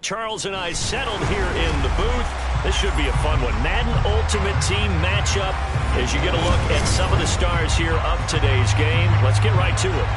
Charles and I settled here in the booth. This should be a fun one. Madden Ultimate Team matchup as you get a look at some of the stars here of today's game. Let's get right to it.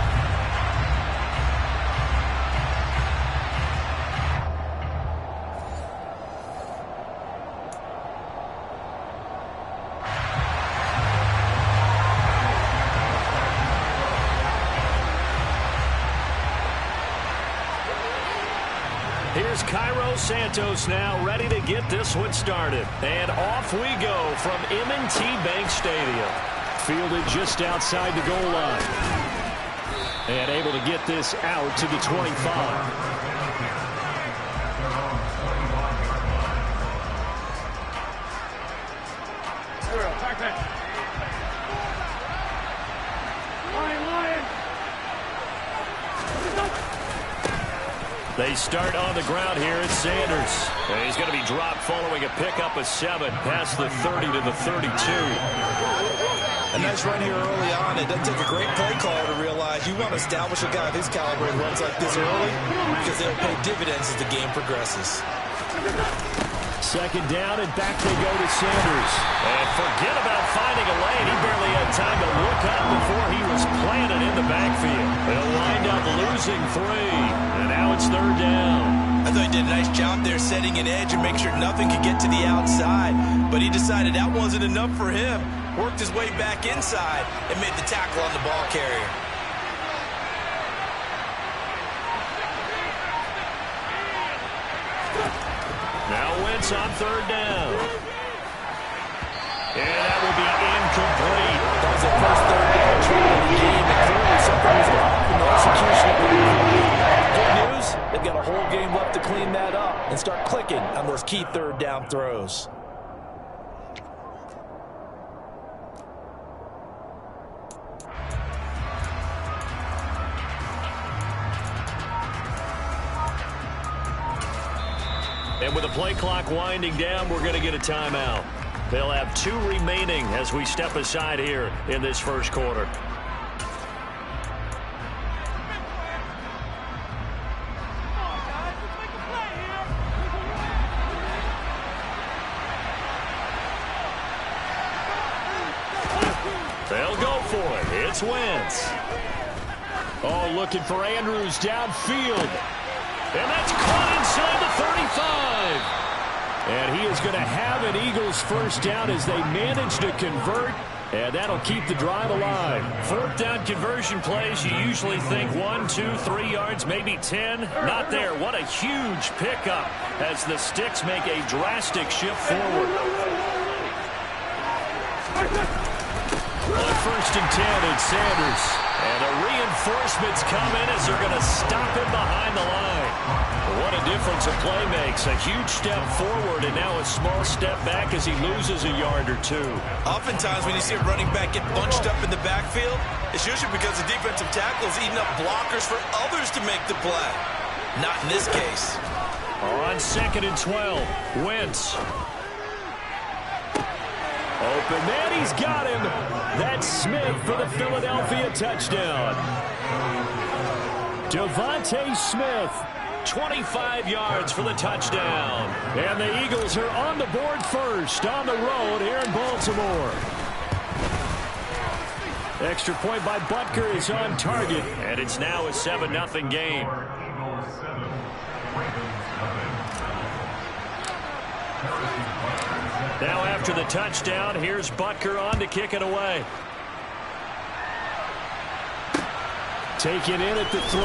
Here's Cairo Santos now ready to get this one started. And off we go from M&T Bank Stadium. Fielded just outside the goal line. And able to get this out to the 25. They start on the ground here. It's Sanders. And he's going to be dropped following a pickup of 7 past the 30 to the 32. A nice run here early on. It doesn't take a great play caller to realize you want to establish a guy of his caliber who runs like this early because they'll pay dividends as the game progresses. Second down, and back they go to Sanders. And forget about finding a lane. He barely had time to look up before he was planted in the backfield. They'll wind up losing 3. And now it's 3rd down. I thought he did a nice job there setting an edge and make sure nothing could get to the outside. But he decided that wasn't enough for him. Worked his way back inside and made the tackle on the ball carrier. Now Wentz on 3rd down. And that will be incomplete. That was the first 3rd down try of the game, and clearly something was off in the execution of the play. Good news, they've got a whole game left to clean that up and start clicking on those key 3rd down throws. And with the play clock winding down, we're going to get a timeout. They'll have 2 remaining as we step aside here in this first quarter. They'll go for it. It's Wentz. Oh, looking for Andrews downfield. And that's caught inside the 35. And he is going to have an Eagles first down as they manage to convert. And that'll keep the drive alive. 4th down conversion plays, you usually think 1, 2, 3 yards, maybe 10. Not there. What a huge pickup as the Sticks make a drastic shift forward. On 1st and 10, it's Sanders. And the reinforcements come in as they're going to stop him behind the line. What a difference a play makes. A huge step forward and now a small step back as he loses a yard or 2. Oftentimes when you see a running back get bunched up in the backfield, it's usually because the defensive tackle is eating up blockers for others to make the play. Not in this case. On 2nd and 12, Wentz. Open man, he's got him. That's Smith for the Philadelphia touchdown. Devontae Smith, 25 yards for the touchdown. And the Eagles are on the board first on the road here in Baltimore. Extra point by Butker is on target, and it's now a 7-0 game. Now after the touchdown, here's Butker on to kick it away. Taken in at the 3.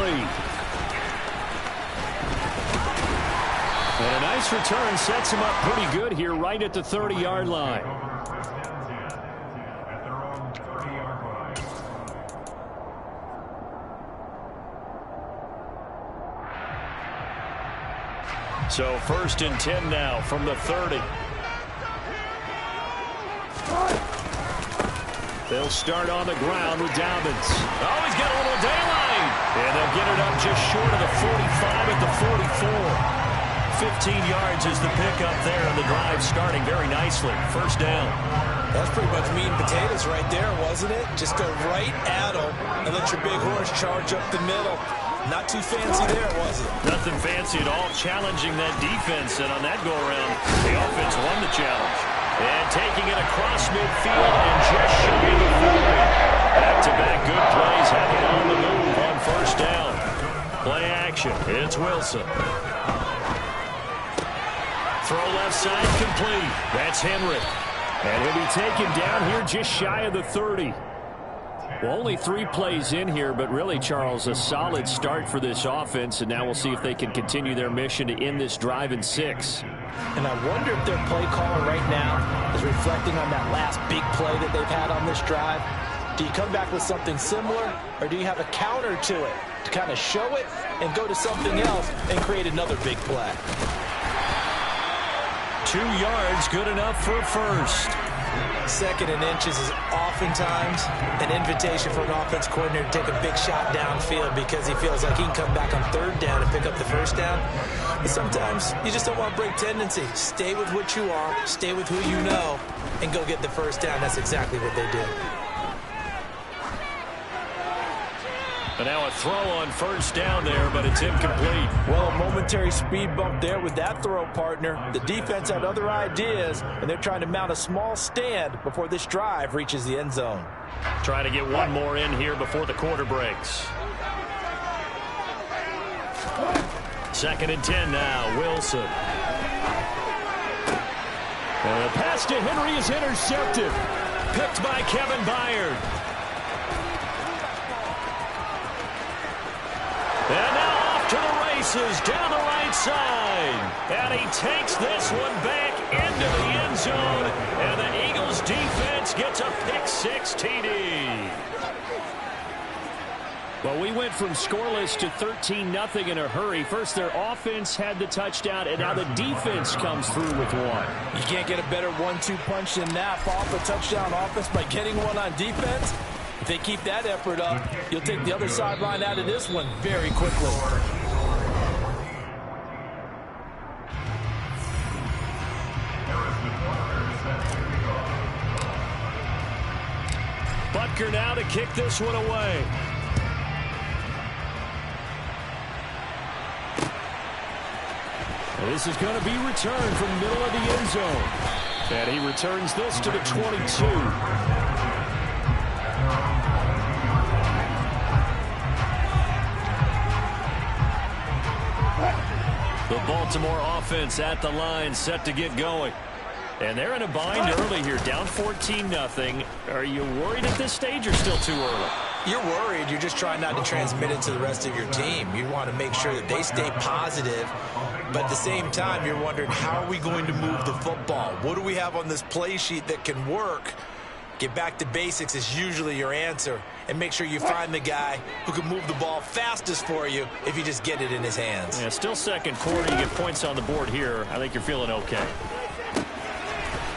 And a nice return sets him up pretty good here right at the 30-yard line. So 1st and 10 now from the 30. They'll start on the ground with Dobbins. Oh, he's got a little daylight. And they'll get it up just short of the 45 at the 44. 15 yards is the pickup there, and the drive starting very nicely. 1st down. That's pretty much meat and potatoes right there, wasn't it? Just go right at them and let your big horse charge up the middle. Not too fancy there, was it? Nothing fancy at all, challenging that defense, and on that go-around, the offense won the challenge. And taking it across midfield and just shy of the 40. Back-to-back good plays have it on the move on first down. Play action. It's Wilson. Throw left side complete. That's Henry. And he'll be taken down here just shy of the 30. Well, only 3 plays in here, but really, Charles, a solid start for this offense, and now we'll see if they can continue their mission to end this drive in 6. And I wonder if their play caller right now is reflecting on that last big play that they've had on this drive. Do you come back with something similar, or do you have a counter to it to kind of show it and go to something else and create another big play? 2 yards, good enough for a first. 2nd and inches is oftentimes an invitation for an offense coordinator to take a big shot downfield because he feels like he can come back on 3rd down and pick up the first down. But sometimes you just don't want to break tendency. Stay with what you are, stay with who you know, and go get the first down. That's exactly what they did. And now a throw on first down there, but it's incomplete. Well, a momentary speed bump there with that throw, partner. The defense had other ideas, and they're trying to mount a small stand before this drive reaches the end zone. Trying to get one more in here before the quarter breaks. 2nd and 10 now, Wilson. And the pass to Henry is intercepted. Picked by Kevin Byard. And now off to the races down the right side. And he takes this one back into the end zone. And the Eagles defense gets a pick-6 TD. Well, we went from scoreless to 13-0 in a hurry. First, their offense had the touchdown, and now the defense comes through with one. You can't get a better 1-2 punch than that. Off a touchdown offense by getting one on defense. If they keep that effort up, you'll take the other sideline out of this one very quickly. Butker now to kick this one away. This is going to be returned from the middle of the end zone. And he returns this to the 22. The Baltimore offense at the line, set to get going. And they're in a bind early here, down 14-0. Are you worried at this stage or still too early? You're worried. You're just trying not to transmit it to the rest of your team. You want to make sure that they stay positive. But at the same time, you're wondering, how are we going to move the football? What do we have on this play sheet that can work? Get back to basics is usually your answer. And make sure you find the guy who can move the ball fastest for you if you just get it in his hands. Yeah, still second quarter. You get points on the board here. I think you're feeling okay.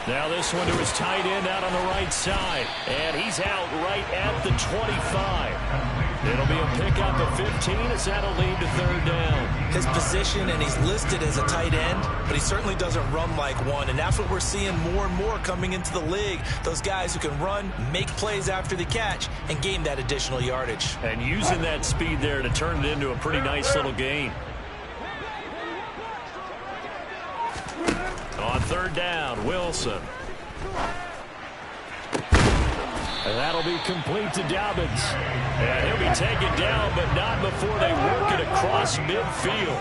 Now this one to his tight end out on the right side. And he's out right at the 25. It'll be a pickup of 15 as that'll lead to 3rd down. His position, and he's listed as a tight end, but he certainly doesn't run like one. And that's what we're seeing more and more coming into the league. Those guys who can run, make plays after the catch, and gain that additional yardage. And using that speed there to turn it into a pretty nice little gain. On 3rd down, Wilson. And that'll be complete to Dobbins. And he'll be taken down, but not before they work it across midfield.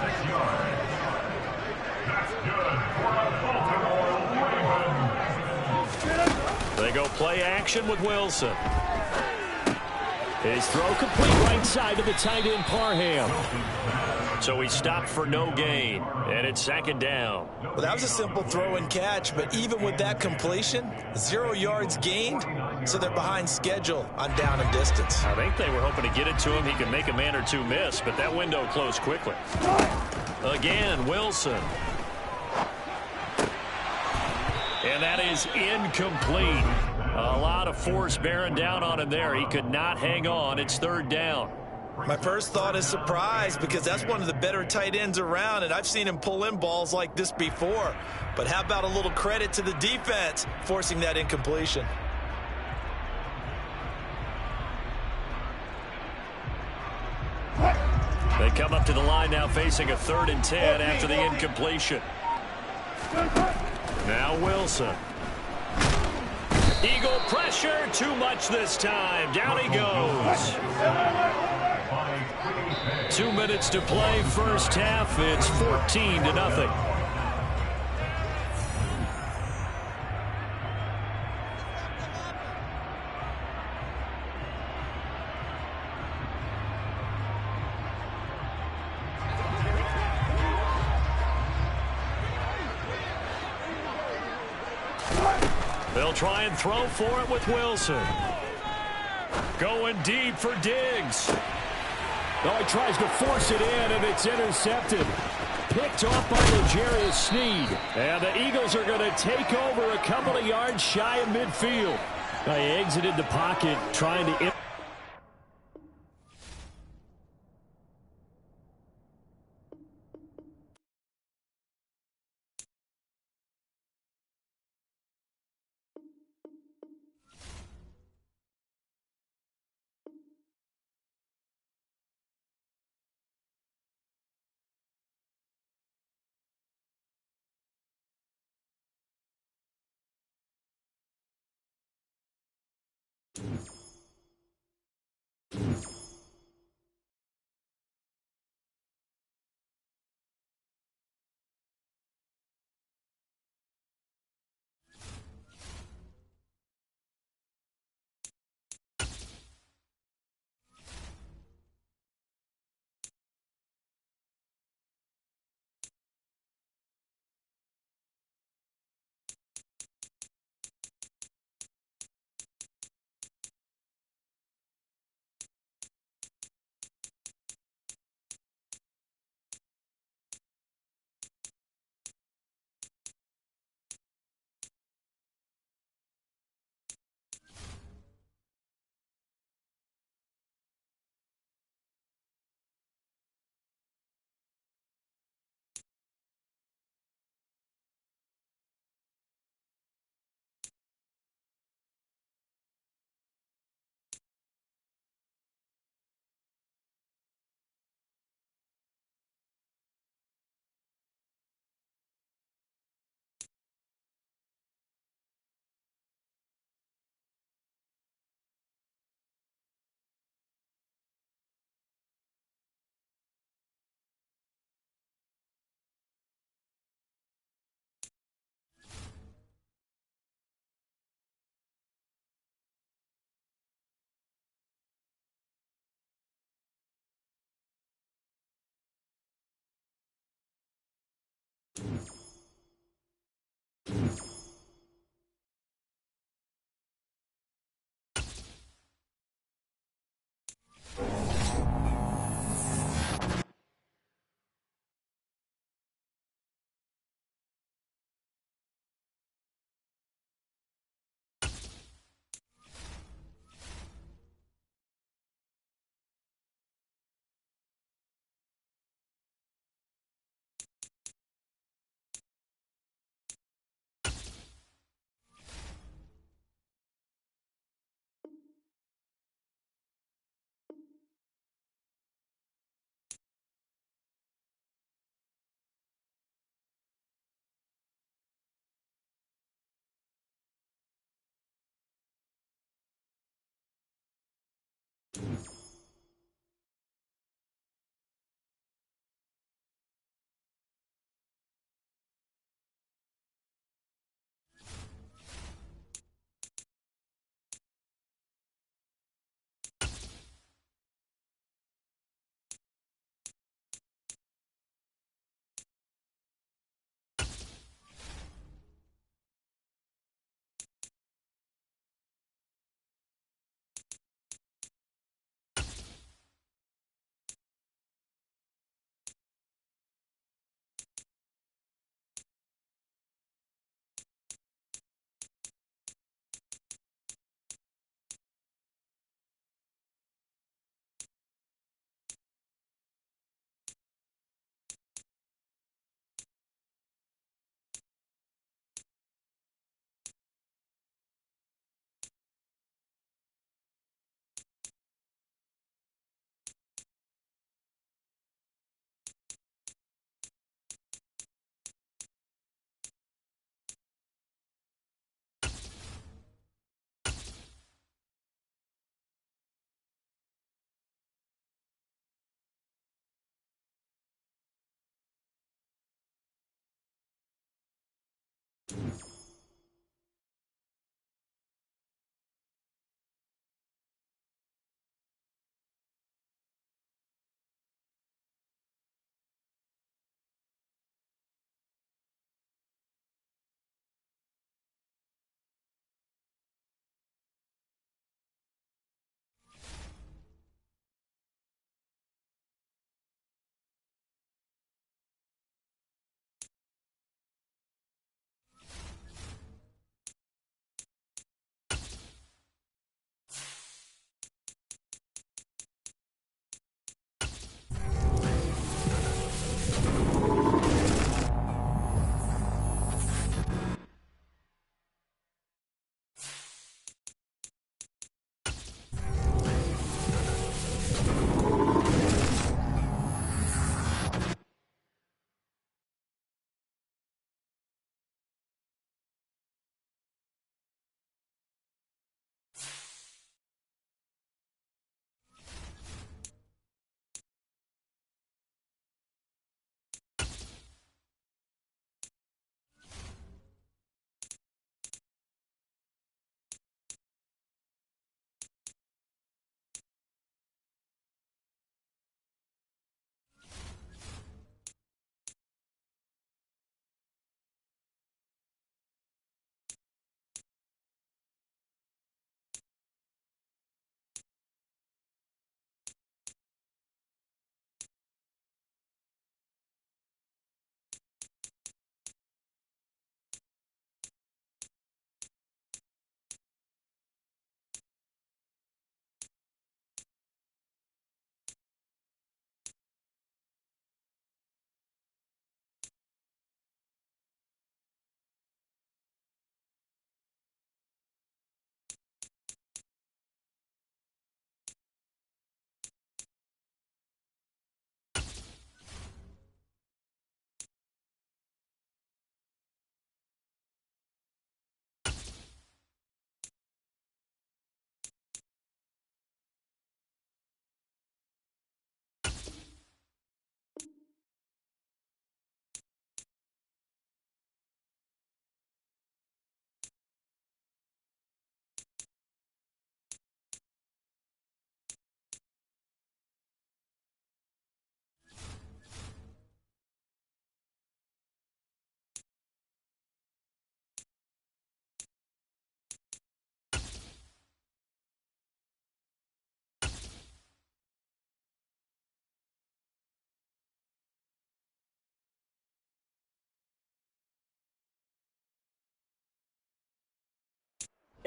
They go play action with Wilson. His throw complete right side to the tight end Parham. So he stopped for no gain, and it's 2nd down. Well, that was a simple throw and catch, but even with that completion, 0 yards gained, so they're behind schedule on down and distance. I think they were hoping to get it to him. He could make a man or two miss, but that window closed quickly. Again, Wilson. And that is incomplete. A lot of force bearing down on him there. He could not hang on. It's 3rd down. My first thought is surprise, because that's one of the better tight ends around, and I've seen him pull in balls like this before. But how about a little credit to the defense forcing that incompletion? They They come up to the line now facing a 3rd and 10 after the incompletion. Now Wilson. Eagle pressure, too much this time. Down he goes. 2 minutes to play, first half. It's 14-0. They'll try and throw for it with Wilson. Going deep for Diggs. Oh, he tries to force it in, and it's intercepted. Picked off by L'Jarius Sneed. And the Eagles are going to take over a couple of yards shy of midfield. Now he exited the pocket trying to...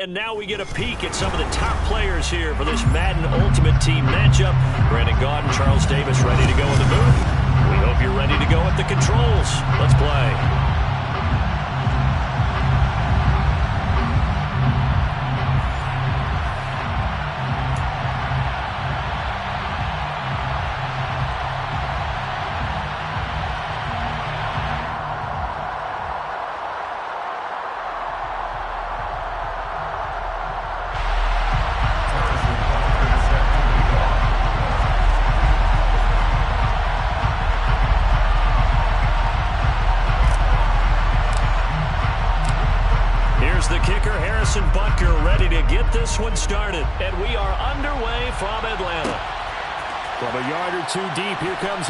And now we get a peek at some of the top players here for this Madden Ultimate Team matchup. Brandon Gaudin, Charles Davis ready to go in the booth. We hope you're ready to go at the controls. Let's play. The kicker, Harrison Butker, ready to get this one started. And we are underway from Atlanta. From a yard or two deep, here comes...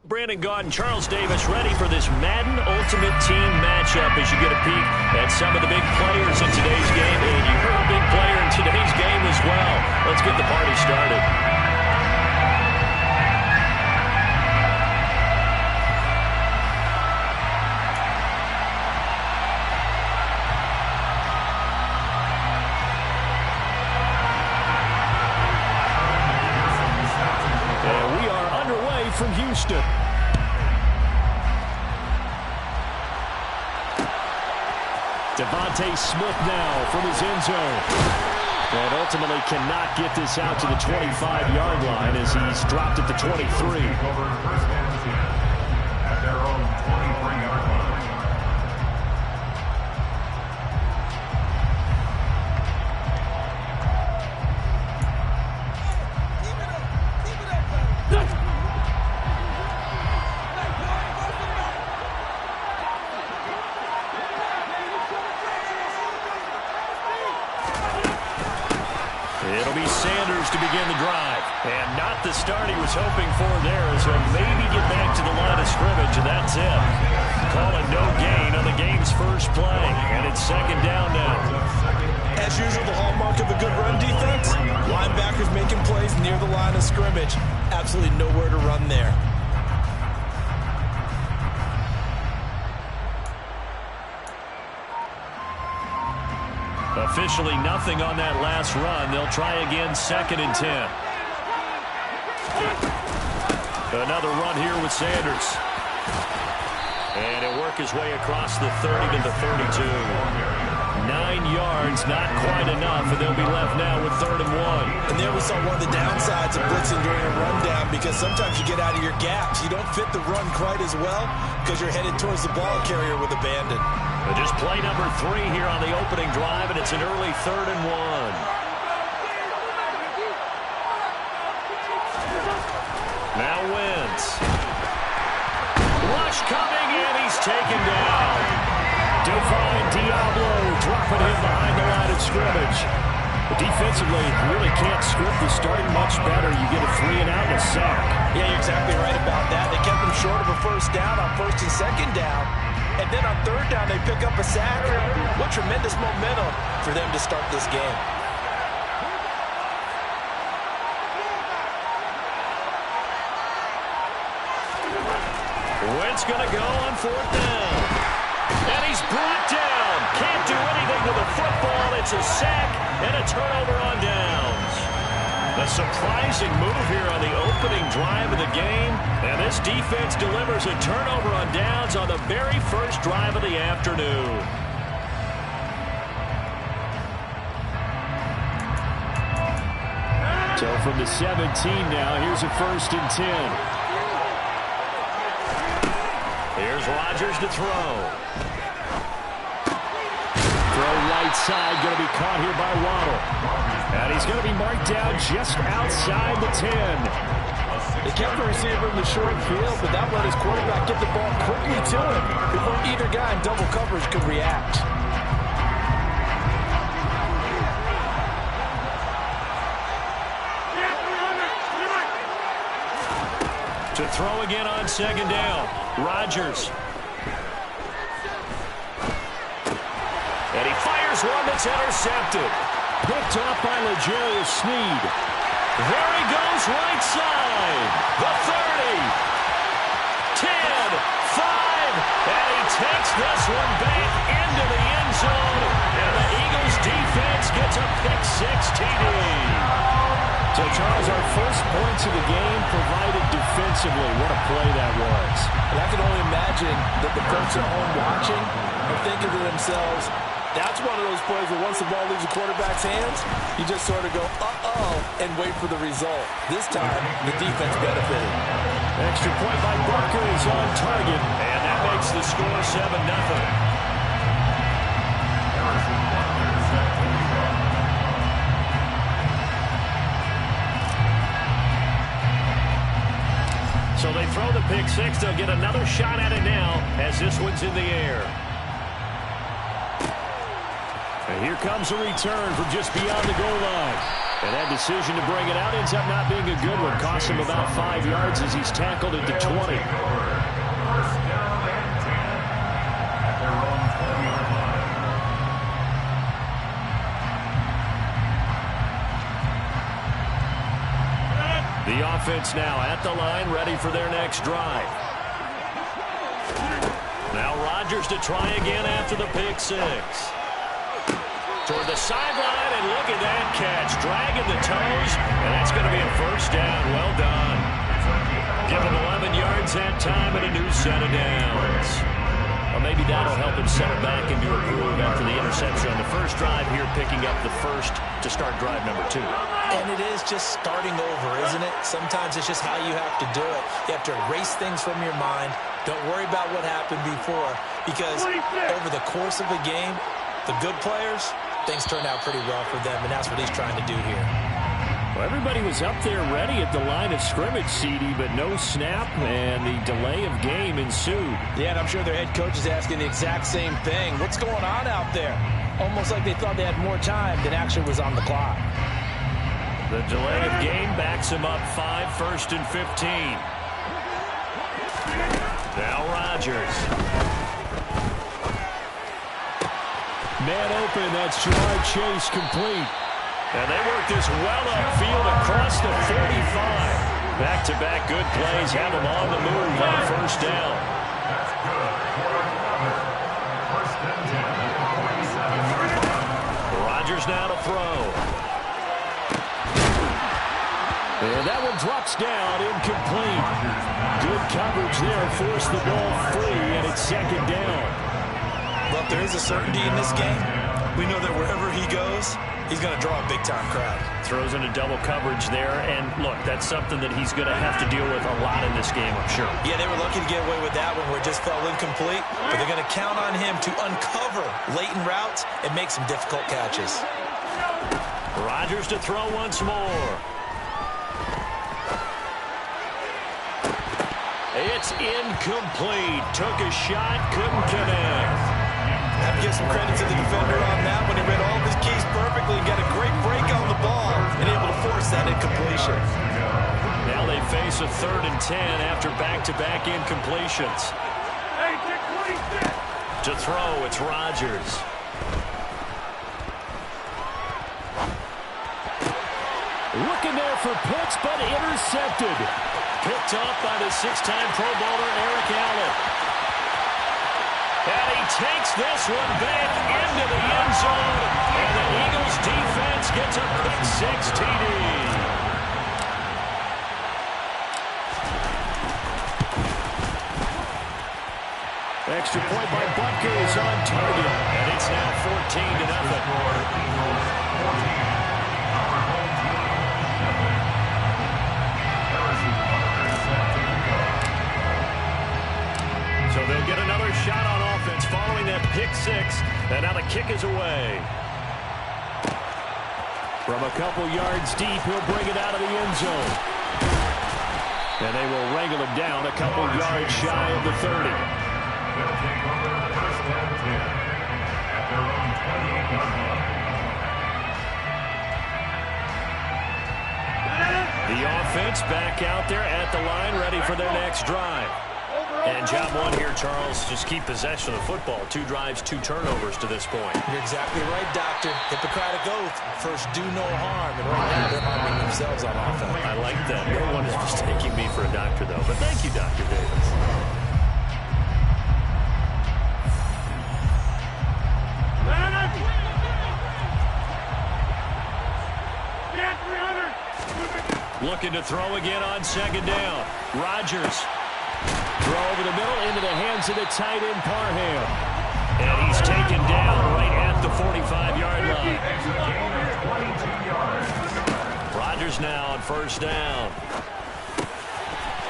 Brandon Gaudin, Charles Davis ready for this Madden Ultimate Team matchup as you get a peek at some of the big players in today's game. And you heard a big player in today's game as well. Let's get the party started. From Houston. Devontae Smith now from his end zone. And ultimately cannot get this out to the 25-yard line as he's dropped at the 23. At their own 23-yard line. It'll be Sanders to begin the drive. And not the start he was hoping for there, as he'll maybe get back to the line of scrimmage, and that's it. Call it no gain on the game's first play. And it's second down now. As usual, the hallmark of a good run defense, linebackers making plays near the line of scrimmage. Absolutely nowhere to run there. Officially nothing on that last run. They'll try again, 2nd and 10. Another run here with Sanders. And he'll work his way across the 30 to the 32. 9 yards, not quite enough, and they'll be left now with 3rd and 1. And there we saw one of the downsides of blitzing during a rundown, because sometimes you get out of your gaps. You don't fit the run quite as well because you're headed towards the ball carrier with abandon. Just play number 3 here on the opening drive, and it's an early 3rd and 1. Now Wentz. Rush coming, and he's taken down. Divine Diablo dropping him behind the line of scrimmage. But defensively, you really can't script the starting much better. You get a 3 and out and a sack. Yeah, you're exactly right about that. They kept him short of a first down on 1st and 2nd down. And then on 3rd down, they pick up a sack. What tremendous momentum for them to start this game. Wentz going to go on 4th down. And he's brought down. Can't do anything with the football. It's a sack and a turnover on downs. A surprising move here on the opening drive of the game. And this defense delivers a turnover on downs on the very first drive of the afternoon. So from the 17 now, here's a 1st and 10. Here's Rodgers to throw. Throw right side, going to be caught here by Waddle. And he's going to be marked down just outside the 10. They kept the receiver in the short field, but that let his quarterback get the ball quickly to him before either guy in double coverage could react. To throw again on 2nd down. Rodgers. And he fires one that's intercepted. Picked up by L'Jarius Sneed. There he goes right side. The 30. 10, 5. And he takes this one back into the end zone. And the Eagles defense gets a pick-6 TD. So, Charles, our first points of the game provided defensively. What a play that was. And I can only imagine that the folks at home watching are thinking to themselves, that's one of those plays where once the ball leaves the quarterback's hands, you just sort of go, uh-oh, and wait for the result. This time, the defense benefited. Extra point by Barker is on target, and that makes the score 7-0. So they throw the pick-6. They'll get another shot at it now as this one's in the air. And here comes a return from just beyond the goal line. And that decision to bring it out ends up not being a good one. Cost him about 5 yards as he's tackled at the 20. First down and 10 at their own 20-yard line. The offense now at the line, ready for their next drive. Now Rodgers to try again after the pick-6. Toward the sideline, and look at that catch. Dragging the toes, and that's going to be a 1st down. Well done. Give him 11 yards that time and a new set of downs. Well, maybe that'll help him settle back into a groove after the interception on the first drive here, picking up the first to start drive number 2. And it is just starting over, isn't it? Sometimes it's just how you have to do it. You have to erase things from your mind. Don't worry about what happened before, because over the course of a game, the good players, things turn out pretty well for them, and that's what he's trying to do here. Well, everybody was up there ready at the line of scrimmage, CD, but no snap, and the delay of game ensued. Yeah, and I'm sure their head coach is asking the exact same thing. What's going on out there? Almost like they thought they had more time than actually was on the clock. The delay of game backs him up 5, 1st and 15. Now Rodgers. Man open, that's Jamar Chase complete. And they work this well upfield across the 45. Back-to-back good plays have them on the move on 1st down. That's good. First and 10. Rodgers now to throw. And that one drops down, incomplete. Good coverage there, forced the ball free, and it's 2nd down. Look, there is a certainty in this game. We know that wherever he goes, he's going to draw a big-time crowd. Throws into double coverage there, and look, that's something that he's going to have to deal with a lot in this game, I'm sure. Yeah, they were lucky to get away with that one where it just fell incomplete, but they're going to count on him to uncover latent routes and make some difficult catches. Rodgers to throw once more. It's incomplete. Took a shot, couldn't connect. I have to give some credit to the defender on that when he read all of his keys perfectly and got a great break on the ball and able to force that incompletion. Now they face a 3rd and 10 after back-to-back incompletions. To throw, it's Rodgers. Looking there for Pitts, but intercepted. Picked off by the 6-time Pro Bowler Eric Allen. And he takes this one back into the end zone. And the Eagles defense gets a pick-6 TD. Extra point by Butker is on target. And it's now 14-0. shot on offense following that pick six. And now the kick is away. From a couple yards deep, he'll bring it out of the end zone. And they will wrangle him down a couple yards shy of the 30. They'll take over first down 10 at their own 28-yard line. The offense back out there at the line, ready for their next drive. And job one here, Charles, just keep possession of the football. 2 drives, 2 turnovers to this point. You're exactly right, Doctor. Hippocratic oath. First, do no harm. And right now, they're harming themselves on offense. I like that. No one is mistaking me for a doctor, though. But thank you, Dr. Davis. Looking to throw again on second down. Rodgers. Throw over the middle into the hands of the tight end, Parham. And he's taken down right at the 45-yard line. Rodgers now on first down.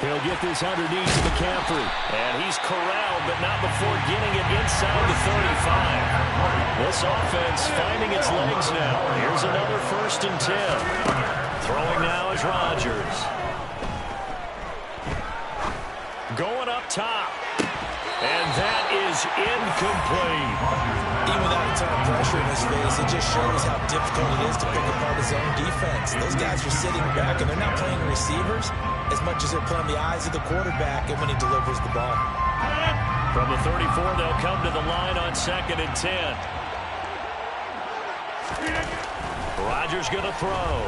He'll get this underneath to McCaffrey. And he's corralled, but not before getting it inside the 35. This offense finding its legs now. Here's another 1st and 10. Throwing now is Rodgers. Going up top. And that is incomplete. Even without a ton of pressure in his face, it just shows how difficult it is to pick apart his own defense. Those guys are sitting back, and they're not playing receivers as much as they're playing the eyes of the quarterback and when he delivers the ball. From the 34, they'll come to the line on 2nd and 10. Rodgers going to throw.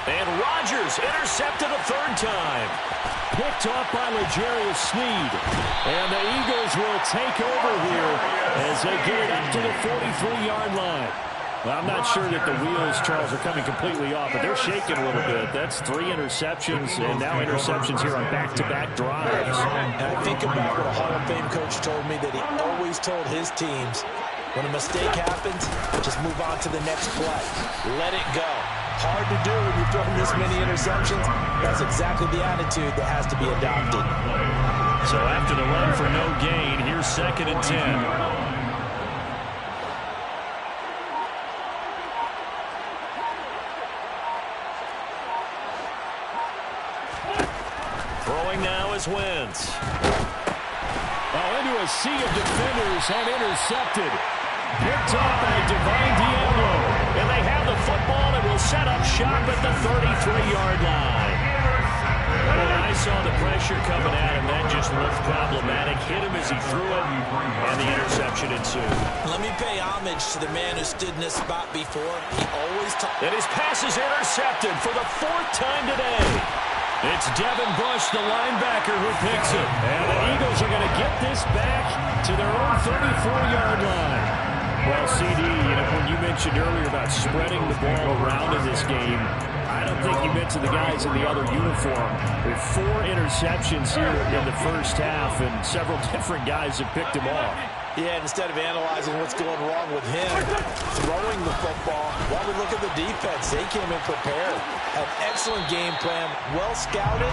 And Rodgers intercepted a 3rd time. Picked off by L'Jarius Sneed. And the Eagles will take over here as they get it up to the 43-yard line. Well, I'm not sure that the wheels, Charles, are coming completely off, but they're shaking a little bit. That's 3 interceptions, and now interceptions here on back-to-back drives. And I think about what a Hall of Fame coach told me, that he always told his teams, when a mistake happens, just move on to the next play. Let it go. Hard to do when you're throwing this many interceptions. That's exactly the attitude that has to be adopted. So after the run for no gain, here's 2nd and 10. Throwing now is Wentz. Oh, into a sea of defenders and intercepted. Picked off by Divine Diablo. And they have the football and will set up shop at the 33-yard line. Well, I saw the pressure coming at him. That just looked problematic. Hit him as he threw it, and the interception ensued. Let me pay homage to the man who stood in this spot before. He always talked. And his pass is intercepted for the 4th time today. It's Devin Bush, the linebacker, who picks it. And the Eagles are going to get this back to their own 34-yard line. Well, CD, when you mentioned earlier about spreading the ball around in this game, I don't think you mentioned the guys in the other uniform. With 4 interceptions here in the first half, and several different guys have picked him off. Yeah, instead of analyzing what's going wrong with him, throwing the football, while we look at the defense, they came in prepared. An excellent game plan, well scouted.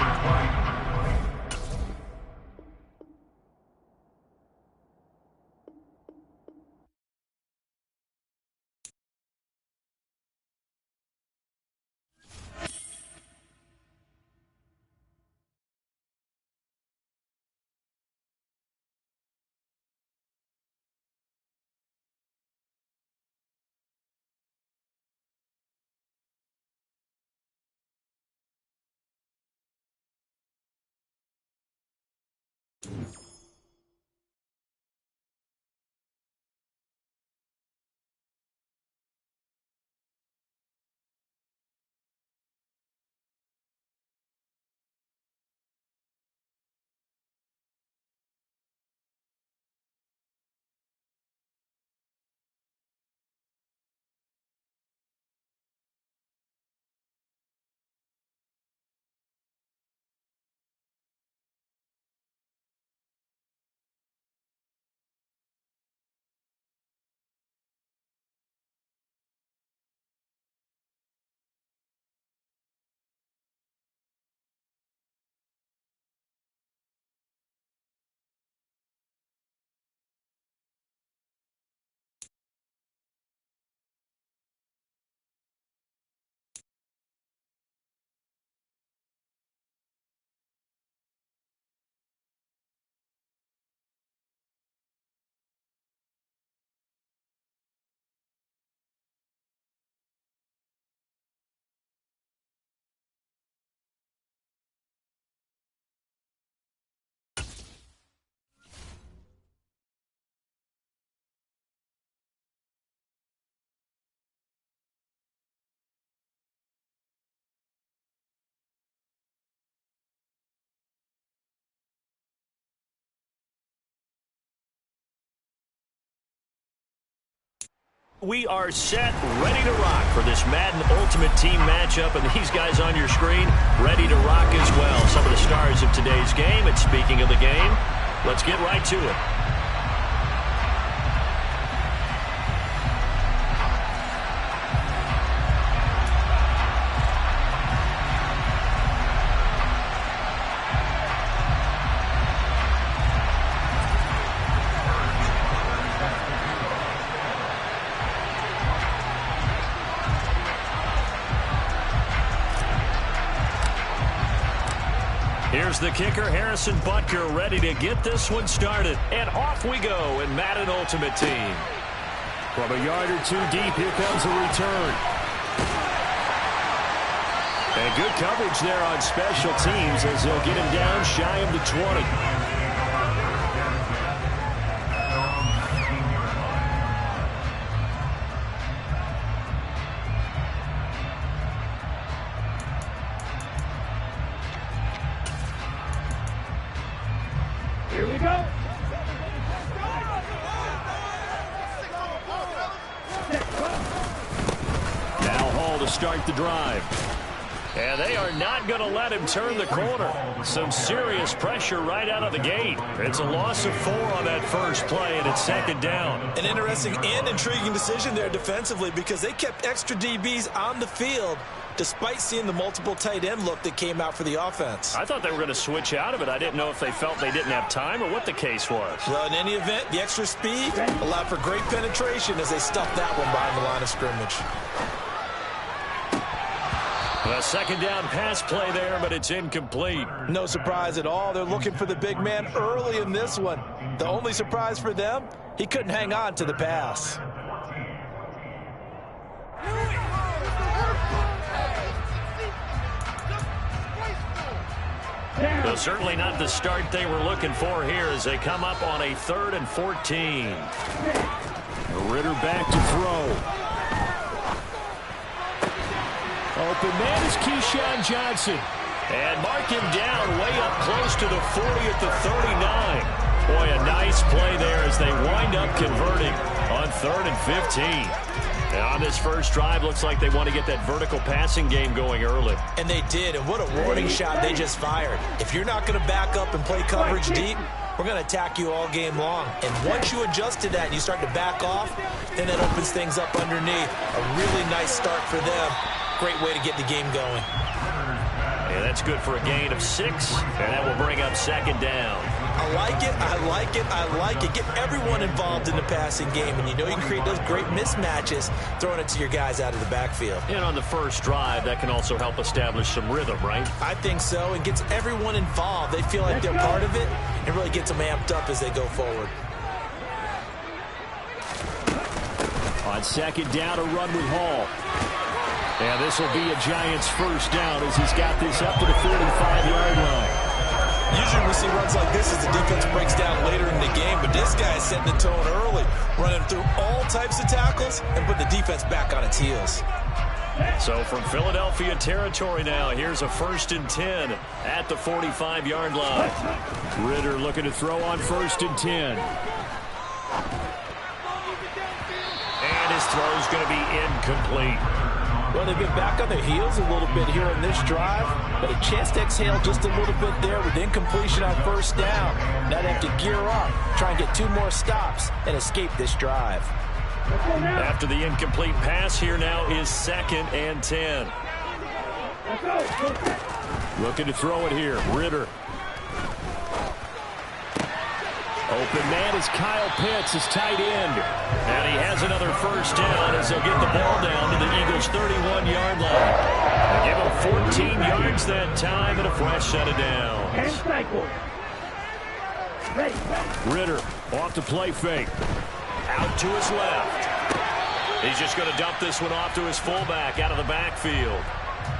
We are set, ready to rock for this Madden Ultimate Team matchup, and these guys on your screen ready to rock as well. Some of the stars of today's game, and speaking of the game, let's get right to it. Here's the kicker, Harrison Butker, ready to get this one started. And off we go in Madden Ultimate Team. From a yard or two deep, here comes a return. And good coverage there on special teams as they'll get him down shy of the 20. Start the drive. And they are not going to let him turn the corner. Some serious pressure right out of the gate. It's a loss of 4 on that first play, and it's second down. An interesting and intriguing decision there defensively because they kept extra DBs on the field despite seeing the multiple tight end look that came out for the offense. I thought they were going to switch out of it. I didn't know if they felt they didn't have time or what the case was. Well, in any event, the extra speed allowed for great penetration as they stuffed that one behind the line of scrimmage. A second down pass play there, but it's incomplete. No surprise at all. They're looking for the big man early in this one. The only surprise for them, he couldn't hang on to the pass. Well, certainly not the start they were looking for here as they come up on a 3rd and 14. Ritter back to throw. Open man is Keyshawn Johnson. And mark him down way up close to the 40 at the 39. Boy, a nice play there as they wind up converting on 3rd and 15. And on this first drive, looks like they want to get that vertical passing game going early. And they did, and what a warning shot they just fired. If you're not going to back up and play coverage deep, we're going to attack you all game long. And once you adjust to that and you start to back off, then that opens things up underneath. A really nice start for them. Great way to get the game going. Yeah, that's good for a gain of 6, and that will bring up second down. I like it, I like it, I like it. Get everyone involved in the passing game, and you know you can create those great mismatches throwing it to your guys out of the backfield. And on the first drive, that can also help establish some rhythm, right? I think so. It gets everyone involved. They feel like they're part of it, and really gets them amped up as they go forward. On second down, a run with Hall. And this will be a Giants first down as he's got this up to the 45-yard line. Usually we see runs like this as the defense breaks down later in the game, but this guy is setting the tone early, running through all types of tackles and putting the defense back on its heels. So from Philadelphia territory now, here's a 1st and 10 at the 45-yard line. Ritter looking to throw on 1st and 10. And his throw is going to be incomplete. Well, they've been back on their heels a little bit here on this drive, but a chance to exhale just a little bit there with incompletion on first down. Now they have to gear up, try and get 2 more stops, and escape this drive. After the incomplete pass, here now is 2nd and 10. Looking to throw it here, Ritter. Open man is Kyle Pitts, his tight end. And he has another first down as they'll get the ball down to the Eagles' 31-yard line. They give him 14 yards that time and a fresh set of downs. Ritter off the play fake. Out to his left. He's just going to dump this one off to his fullback out of the backfield.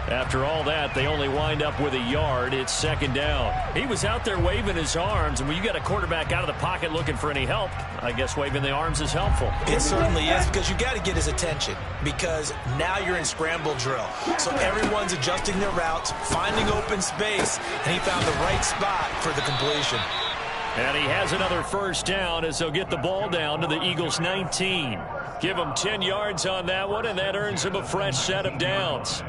After all that, they only wind up with a yard. It's second down. He was out there waving his arms, and when you got a quarterback out of the pocket looking for any help, I guess waving the arms is helpful. It certainly is, because you got to get his attention, because now you're in scramble drill. So everyone's adjusting their routes, finding open space, and he found the right spot for the completion. And he has another first down as they'll get the ball down to the Eagles' 19. Give him 10 yards on that one, and that earns him a fresh set of downs.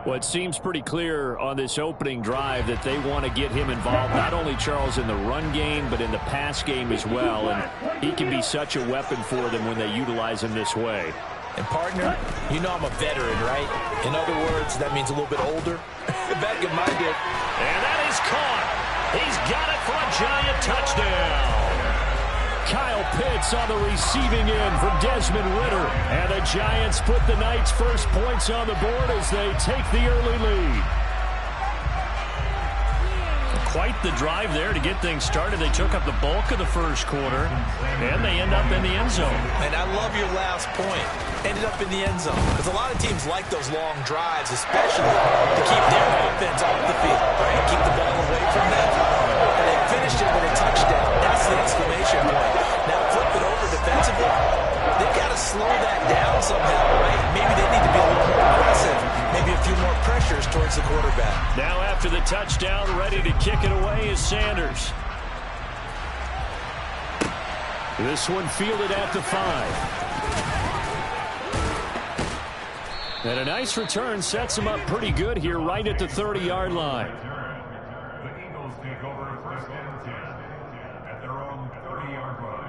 Well, it seems pretty clear on this opening drive that they want to get him involved, not only, Charles, in the run game, but in the pass game as well. And he can be such a weapon for them when they utilize him this way. And, partner, you know I'm a veteran, right? In other words, that means a little bit older. Back in my day. And that is caught. He's got it for a Giant touchdown. Kyle Pitts on the receiving end for Desmond Ridder. And the Giants put the Knights' first points on the board as they take the early lead. Quite the drive there to get things started. They took up the bulk of the first quarter, and they end up in the end zone. And I love your last point. Ended up in the end zone. Because a lot of teams like those long drives, especially to keep their offense off the field, right? Keep the ball away from them. And they finished it with a touchdown. That's the exclamation point. Now flip it over defensively. They've got to slow that down somehow, right? Maybe they need to be a little more aggressive. Maybe a few more pressures towards the quarterback. Now after the touchdown, ready to kick it away is Sanders. This one fielded at the 5. And a nice return sets him up pretty good here right at the 30-yard line. The Eagles take over first and 10 at their own 30-yard line.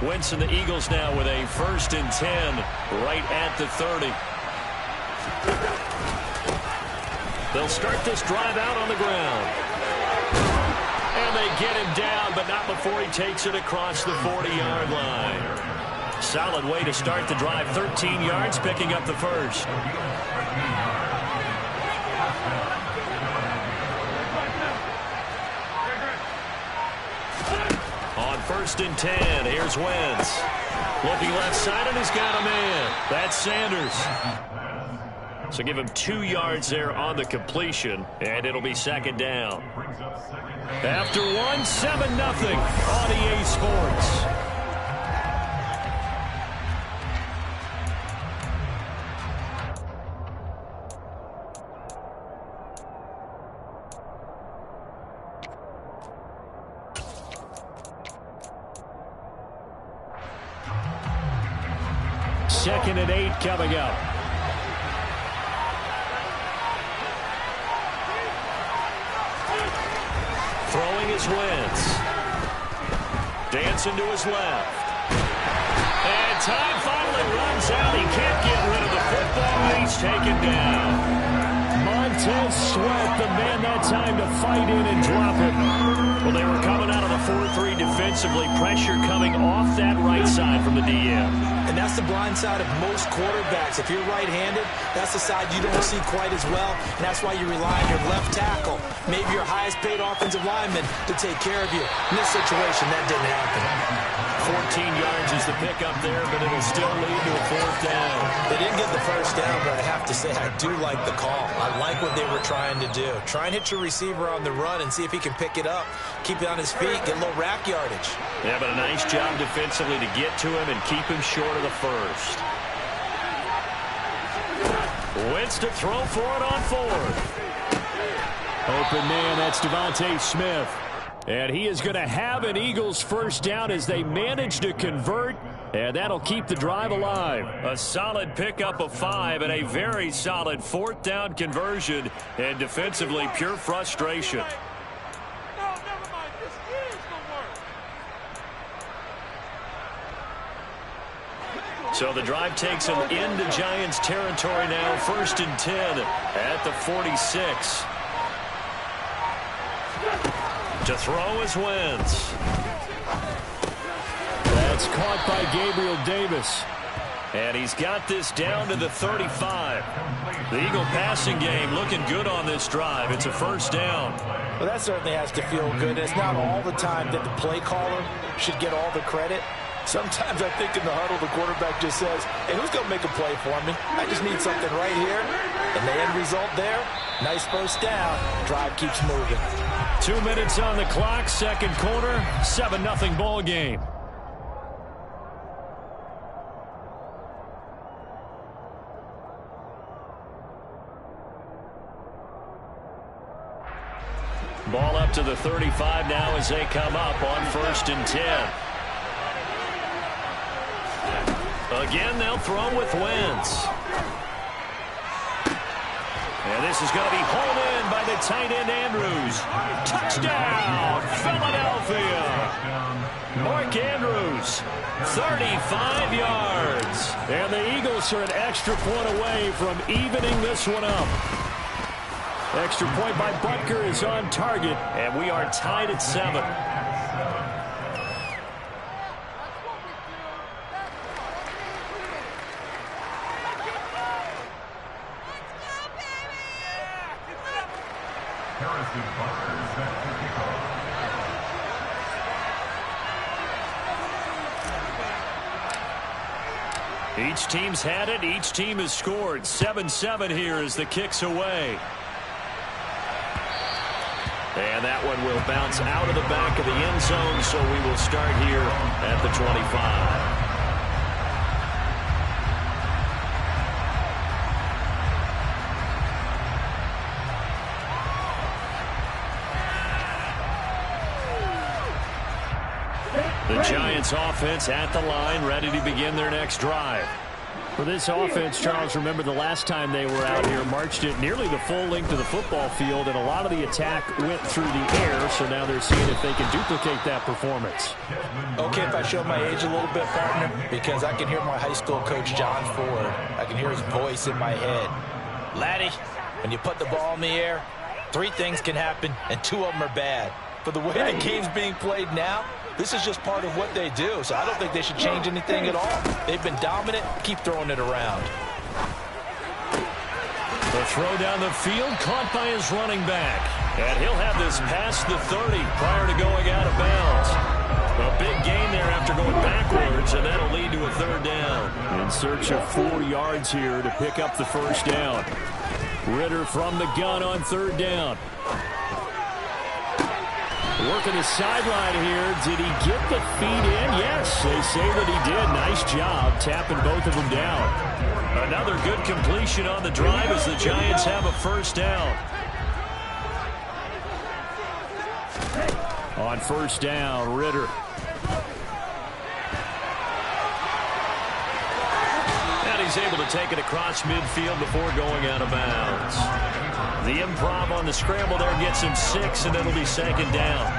Wentz and the Eagles now with a first and 10 right at the 30. They'll start this drive out on the ground. And they get him down, but not before he takes it across the 40-yard line. Solid way to start the drive. 13 yards, picking up the first. On first and 10, here's Wentz. Looking left side, and he's got a man. That's Sanders. So give him 2 yards there on the completion, and it'll be second down. After 1, 7-0 on EA Sports. Second and 8 coming up. Throwing is Wentz. Dancing to his left. And time finally runs out. He can't get rid of the football, and he's taken down. Montez Sweat, the man that time to fight in and drop it. Well, they were coming out of the 4-3 defensively. Pressure coming off that right side from the DM. And that's the blind side of most quarterbacks. If you're right-handed, that's the side you don't see quite as well. And that's why you rely on your left tackle, maybe your highest-paid offensive lineman, to take care of you. In this situation, that didn't happen. 14 yards is the pickup there, but it'll still lead to a fourth down. They didn't get the first down, but I have to say I do like the call. I like what they were trying to do. Try and hit your receiver on the run and see if he can pick it up. Keep it on his feet, get a little rack yardage. Yeah, but a nice job defensively to get to him and keep him short of the first. Wentz to throw for it on fourth. Open man, that's Devontae Smith. And he is going to have an Eagles first down as they manage to convert, and that'll keep the drive alive. A solid pickup of 5 and a very solid fourth down conversion, and defensively pure frustration. So the drive takes him into Giants territory now. First and 10 at the 46. To throw is Wentz. That's caught by Gabriel Davis. And he's got this down to the 35. The Eagle passing game looking good on this drive. It's a first down. Well, that certainly has to feel good. It's not all the time that the play caller should get all the credit. Sometimes I think in the huddle, the quarterback just says, hey, who's going to make a play for me? I just need something right here. And the end result there, nice first down. Drive keeps moving. 2 minutes on the clock, second quarter, 7-0 ball game. Ball up to the 35 now as they come up on 1st and 10. Again, they'll throw with Wentz. And this is going to be hauled in by the tight end Andrews. Touchdown, Philadelphia. Mark Andrews, 35 yards. And the Eagles are an extra point away from evening this one up. Extra point by Butker is on target. And we are tied at 7. Each team's had it. Each team has scored. 7-7 here as the kick's away. And that one will bounce out of the back of the end zone, so we will start here at the 25. The Giants offense at the line, ready to begin their next drive. For this offense, Charles, remember the last time they were out here, marched it nearly the full length of the football field, and a lot of the attack went through the air, so now they're seeing if they can duplicate that performance. Okay, if I show my age a little bit, partner, because I can hear my high school coach, John Ford. I can hear his voice in my head. Laddie, when you put the ball in the air, 3 things can happen, and 2 of them are bad. For the way the game's being played now, this is just part of what they do, so I don't think they should change anything at all. They've been dominant. Keep throwing it around. The throw down the field caught by his running back. And he'll have this past the 30 prior to going out of bounds. A big gain there after going backwards, and that'll lead to a 3rd down. In search of 4 yards here to pick up the 1st down. Ritter from the gun on 3rd down. Working the sideline here. Did he get the feet in? Yes, they say that he did. Nice job tapping both of them down. Another good completion on the drive as the Giants have a 1st down. On 1st down, Ritter. And he's able to take it across midfield before going out of bounds. The improv on the scramble there gets him 6, and it'll be 2nd down.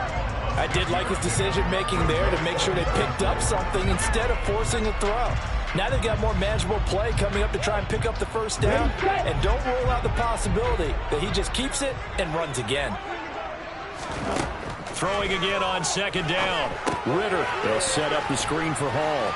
I did like his decision-making there to make sure they picked up something instead of forcing a throw. Now they've got more manageable play coming up to try and pick up the 1st down, and don't rule out the possibility that he just keeps it and runs again. Throwing again on 2nd down. Ritter, they'll set up the screen for Hall.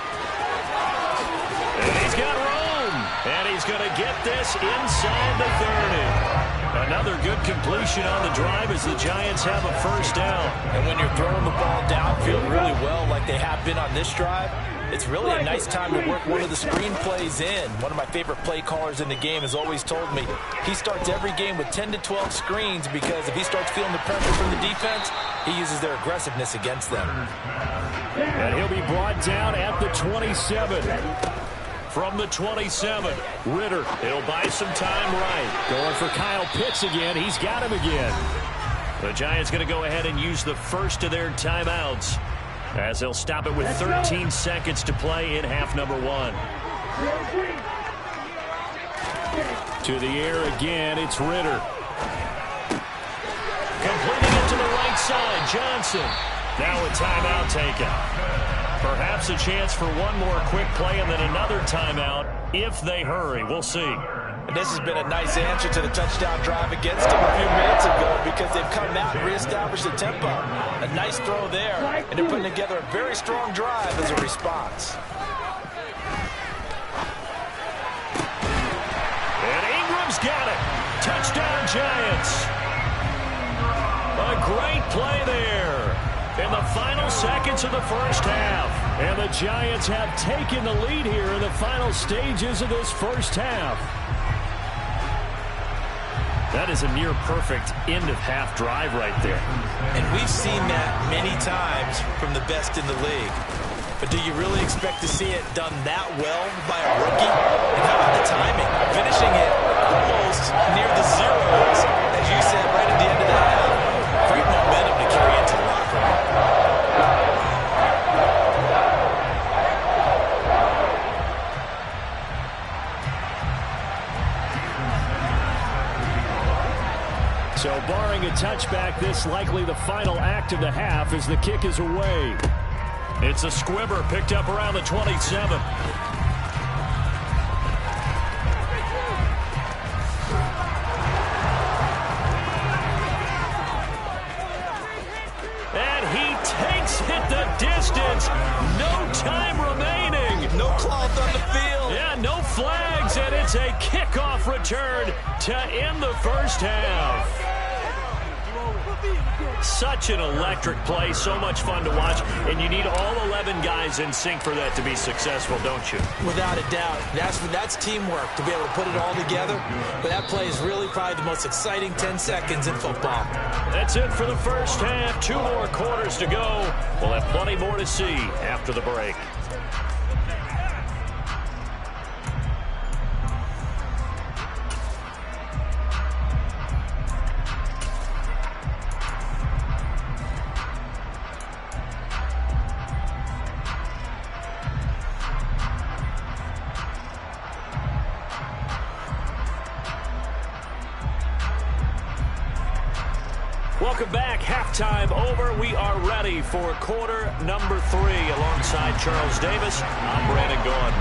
And he's got room, and he's going to get this inside the 30. Another good completion on the drive as the Giants have a 1st down. And when you're throwing the ball downfield really well like they have been on this drive, it's really a nice time to work one of the screen plays in. One of my favorite play callers in the game has always told me he starts every game with 10 to 12 screens because if he starts feeling the pressure from the defense, he uses their aggressiveness against them. And he'll be brought down at the 27. From the 27, Ritter, it'll buy some time right. Going for Kyle Pitts again. He's got him again. The Giants going to go ahead and use the first of their timeouts as they'll stop it with 13 seconds to play in half number 1. To the air again, it's Ritter. Completing it to the right side, Johnson. Now a timeout taken. Perhaps a chance for one more quick play and then another timeout if they hurry. We'll see. And this has been a nice answer to the touchdown drive against them a few minutes ago because they've come out and reestablished the tempo. A nice throw there, and they're putting together a very strong drive as a response. And Ingram's got it. Touchdown, Giants. A great play there in the final seconds of the 1st half. And the Giants have taken the lead here in the final stages of this 1st half. That is a near-perfect end-of-half drive right there. And we've seen that many times from the best in the league. But do you really expect to see it done that well by a rookie? And how about the timing? Finishing it almost near the zeros, as you said, right at the end of the half. Great So barring a touchback, this likely the final act of the half as the kick is away. It's a squibber picked up around the 27. And he takes it the distance. No time remaining. No cloth on the field. Yeah, no flags, and it's a kickoff return to end the first half. Such an electric play, so much fun to watch, and you need all 11 guys in sync for that to be successful, don't you? Without a doubt. That's teamwork to be able to put it all together. But that play is really probably the most exciting 10 seconds in football. That's it for the first half. 2 more quarters to go. We'll have plenty more to see after the break. Welcome back. Halftime over. We are ready for quarter number 3. Alongside Charles Davis, I'm Brandon Gordon.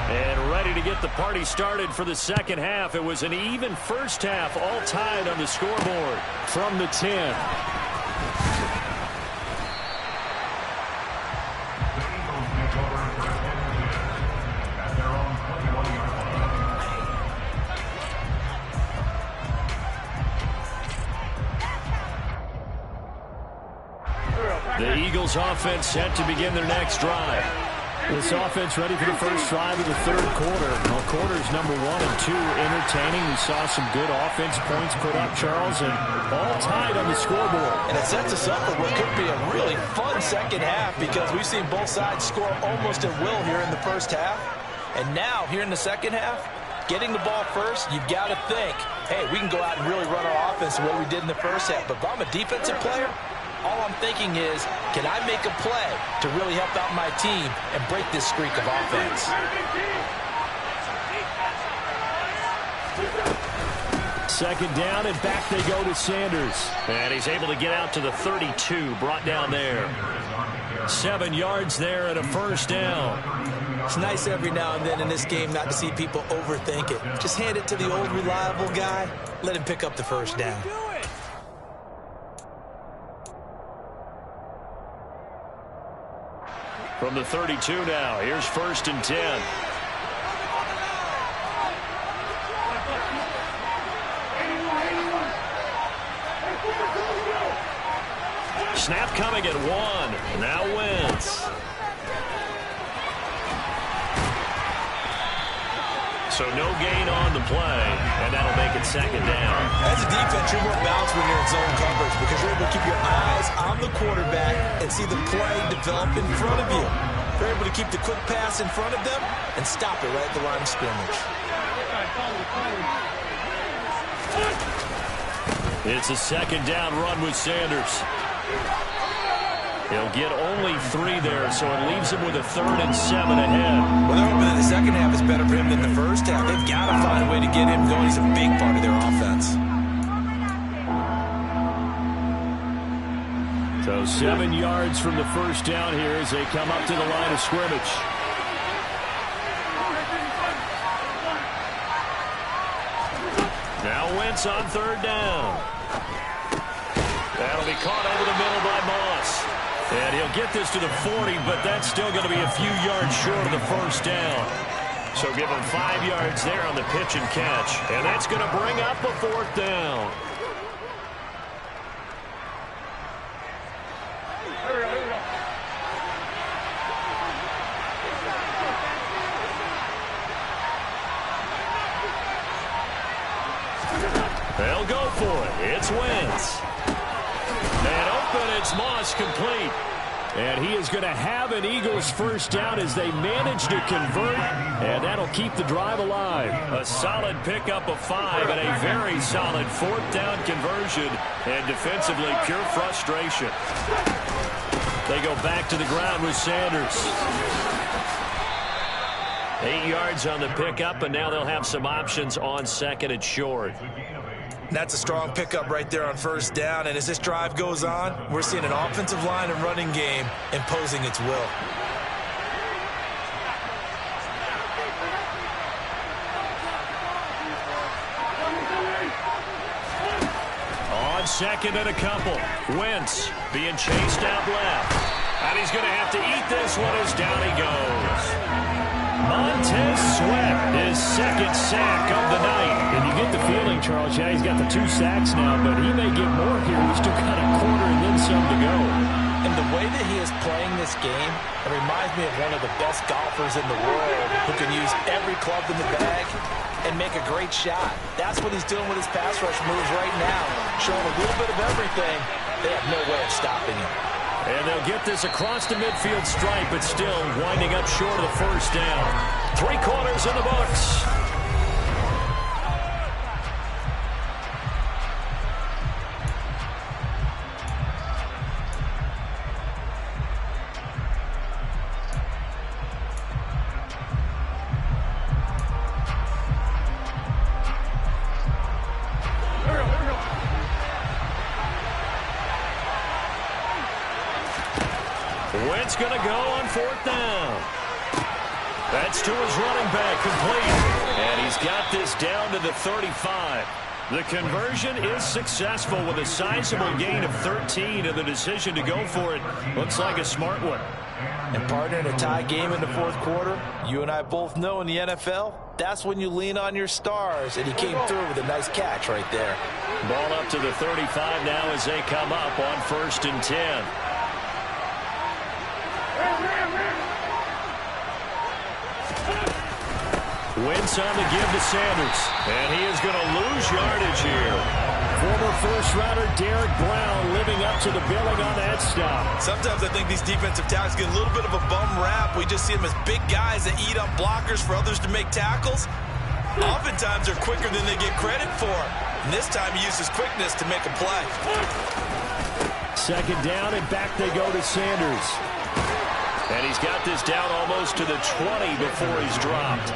And ready to get the party started for the second half. It was an even first half, all tied on the scoreboard. From the 10. The Eagles offense set to begin their next drive. This offense ready for the first drive of the third quarter. Well, quarters number 1 and 2 entertaining. We saw some good offense points put up, Charles, and all tied on the scoreboard. And it sets us up for what could be a really fun second half because we've seen both sides score almost at will here in the first half. And now, here in the second half, getting the ball first, you've got to think, hey, we can go out and really run our offense the way we did in the first half. But if I'm a defensive player, all I'm thinking is, can I make a play to really help out my team and break this streak of offense? Second down, and back they go to Sanders. And he's able to get out to the 32, brought down there. 7 yards there and a first down. It's nice every now and then in this game not to see people overthink it. Just hand it to the old reliable guy. Let him pick up the first down. From the 32 now, here's 1st and 10. Snap coming at 1. Now Wentz. So no gain on the play, and that'll make it second down. As a defense, you're more balanced when you're in zone coverage because you're able to keep your eyes on the quarterback and see the play develop in front of you. You're able to keep the quick pass in front of them and stop it right at the line of scrimmage. It's a second down run with Sanders. He'll get only 3 there, so it leaves him with a 3rd and 7 ahead. Well, they're hoping that the second half is better for him than the first half. They've got to find a way to get him going. He's a big part of their offense. So 7 yards from the first down here as they come up to the line of scrimmage. Now Wentz on 3rd down. That'll be caught over the middle by Moss. And he'll get this to the 40, but that's still going to be a few yards short of the first down. So give him 5 yards there on the pitch and catch. And that's going to bring up a 4th down. They'll go for it. It's Wentz. And open, it's Moss, complete. And he is going to have an Eagles first down as they manage to convert, and that'll keep the drive alive. A solid pickup of 5 and a very solid 4th down conversion. And defensively, pure frustration. They go back to the ground with Sanders. 8 yards on the pickup, and now they'll have some options on 2nd and short. That's a strong pickup right there on first down. And as this drive goes on, we're seeing an offensive line and running game imposing its will. On second and a couple. Wentz being chased out left. And he's going to have to eat this one as down he goes. Montez Sweat, his second sack of the night. And you get the feeling, Charles, yeah, he's got the 2 sacks now, but he may get more here. He's still got a quarter and then some to go. And the way that he is playing this game, it reminds me of one of the best golfers in the world who can use every club in the bag and make a great shot. That's what he's doing with his pass rush moves right now, showing a little bit of everything. They have no way of stopping him. And they'll get this across the midfield stripe, but still winding up short of the first down. 3 quarters in the books. Wentz going to go on 4th down. That's to his running back, complete. And he's got this down to the 35. The conversion is successful with a sizable gain of 13, and the decision to go for it looks like a smart one. And partner, in a tie game in the 4th quarter, you and I both know in the NFL, that's when you lean on your stars, and he came through with a nice catch right there. Ball up to the 35 now as they come up on 1st and 10. Wentz on the give to Sanders, and he is going to lose yardage here. Former first-rounder Derek Brown living up to the billing on that stop. Sometimes I think these defensive tackles get a little bit of a bum rap. We just see them as big guys that eat up blockers for others to make tackles. Oftentimes they're quicker than they get credit for. And this time he used his quickness to make a play. 2nd down, and back they go to Sanders. And he's got this down almost to the 20 before he's dropped.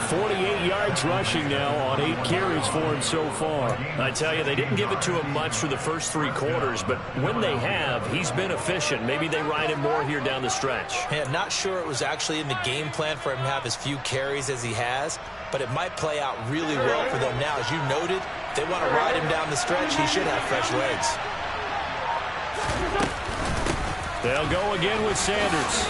48 yards rushing now on 8 carries for him so far. I tell you, they didn't give it to him much for the first 3 quarters, but when they have, he's been efficient. Maybe they ride him more here down the stretch. Yeah, not sure it was actually in the game plan for him to have as few carries as he has, but it might play out really well for them now. As you noted, they want to ride him down the stretch. He should have fresh legs. They'll go again with Sanders.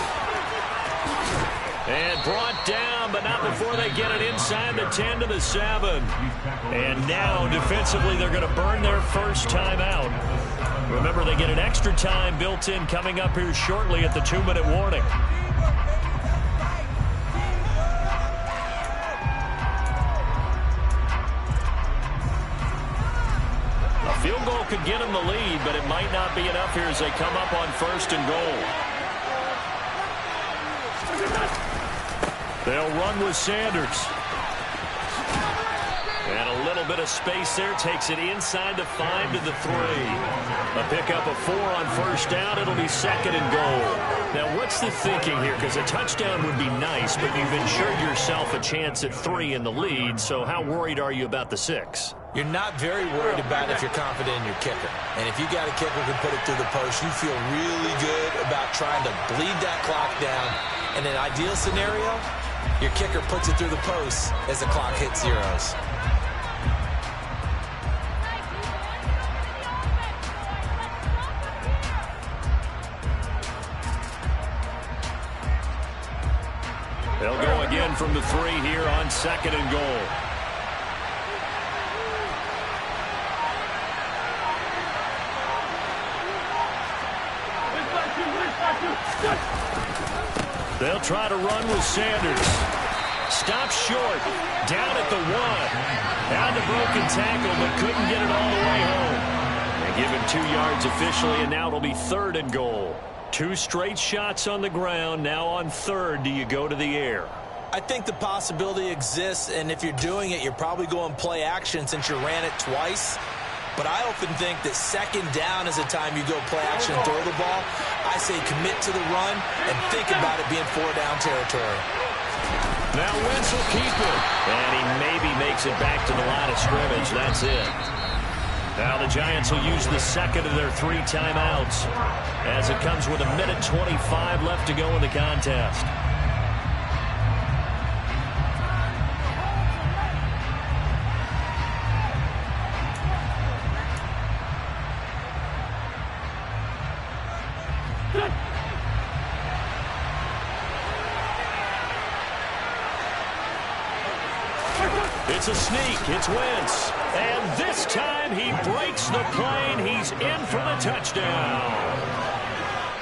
And brought down, but not before they get it inside the 10 to the 7. And now, defensively, they're going to burn their first time out. Remember, they get an extra time built in coming up here shortly at the 2-minute warning. A field goal could get them the lead, but it might not be enough here as they come up on 1st and goal. They'll run with Sanders. And a little bit of space there. Takes it inside the 5 to the 3. A pickup of 4 on 1st down. It'll be 2nd and goal. Now, what's the thinking here? Because a touchdown would be nice, but you've ensured yourself a chance at 3 in the lead. So how worried are you about the 6? You're not very worried about it if you're confident in your kicker. And if you got a kicker who can put it through the post, you feel really good about trying to bleed that clock down. In an ideal scenario, your kicker puts it through the post as the clock hits zeros. They'll go again from the 3 here on 2nd and goal. They'll try to run with Sanders. Stopped short. Down at the 1. Had the broken tackle, but couldn't get it all the way home. They give him 2 yards officially, and now it'll be 3rd and goal. 2 straight shots on the ground. Now on 3rd, do you go to the air? I think the possibility exists, and if you're doing it, you're probably going play action since you ran it twice. But I often think that 2nd down is the time you go play action and throw the ball. I say commit to the run and think about it being 4-down territory. Now Wentz will keep it. And he maybe makes it back to the line of scrimmage. That's it. Now the Giants will use the second of their 3 timeouts as it comes with 1:25 left to go in the contest. It's a sneak. It's Wentz. And this time he breaks the plane. He's in for the touchdown.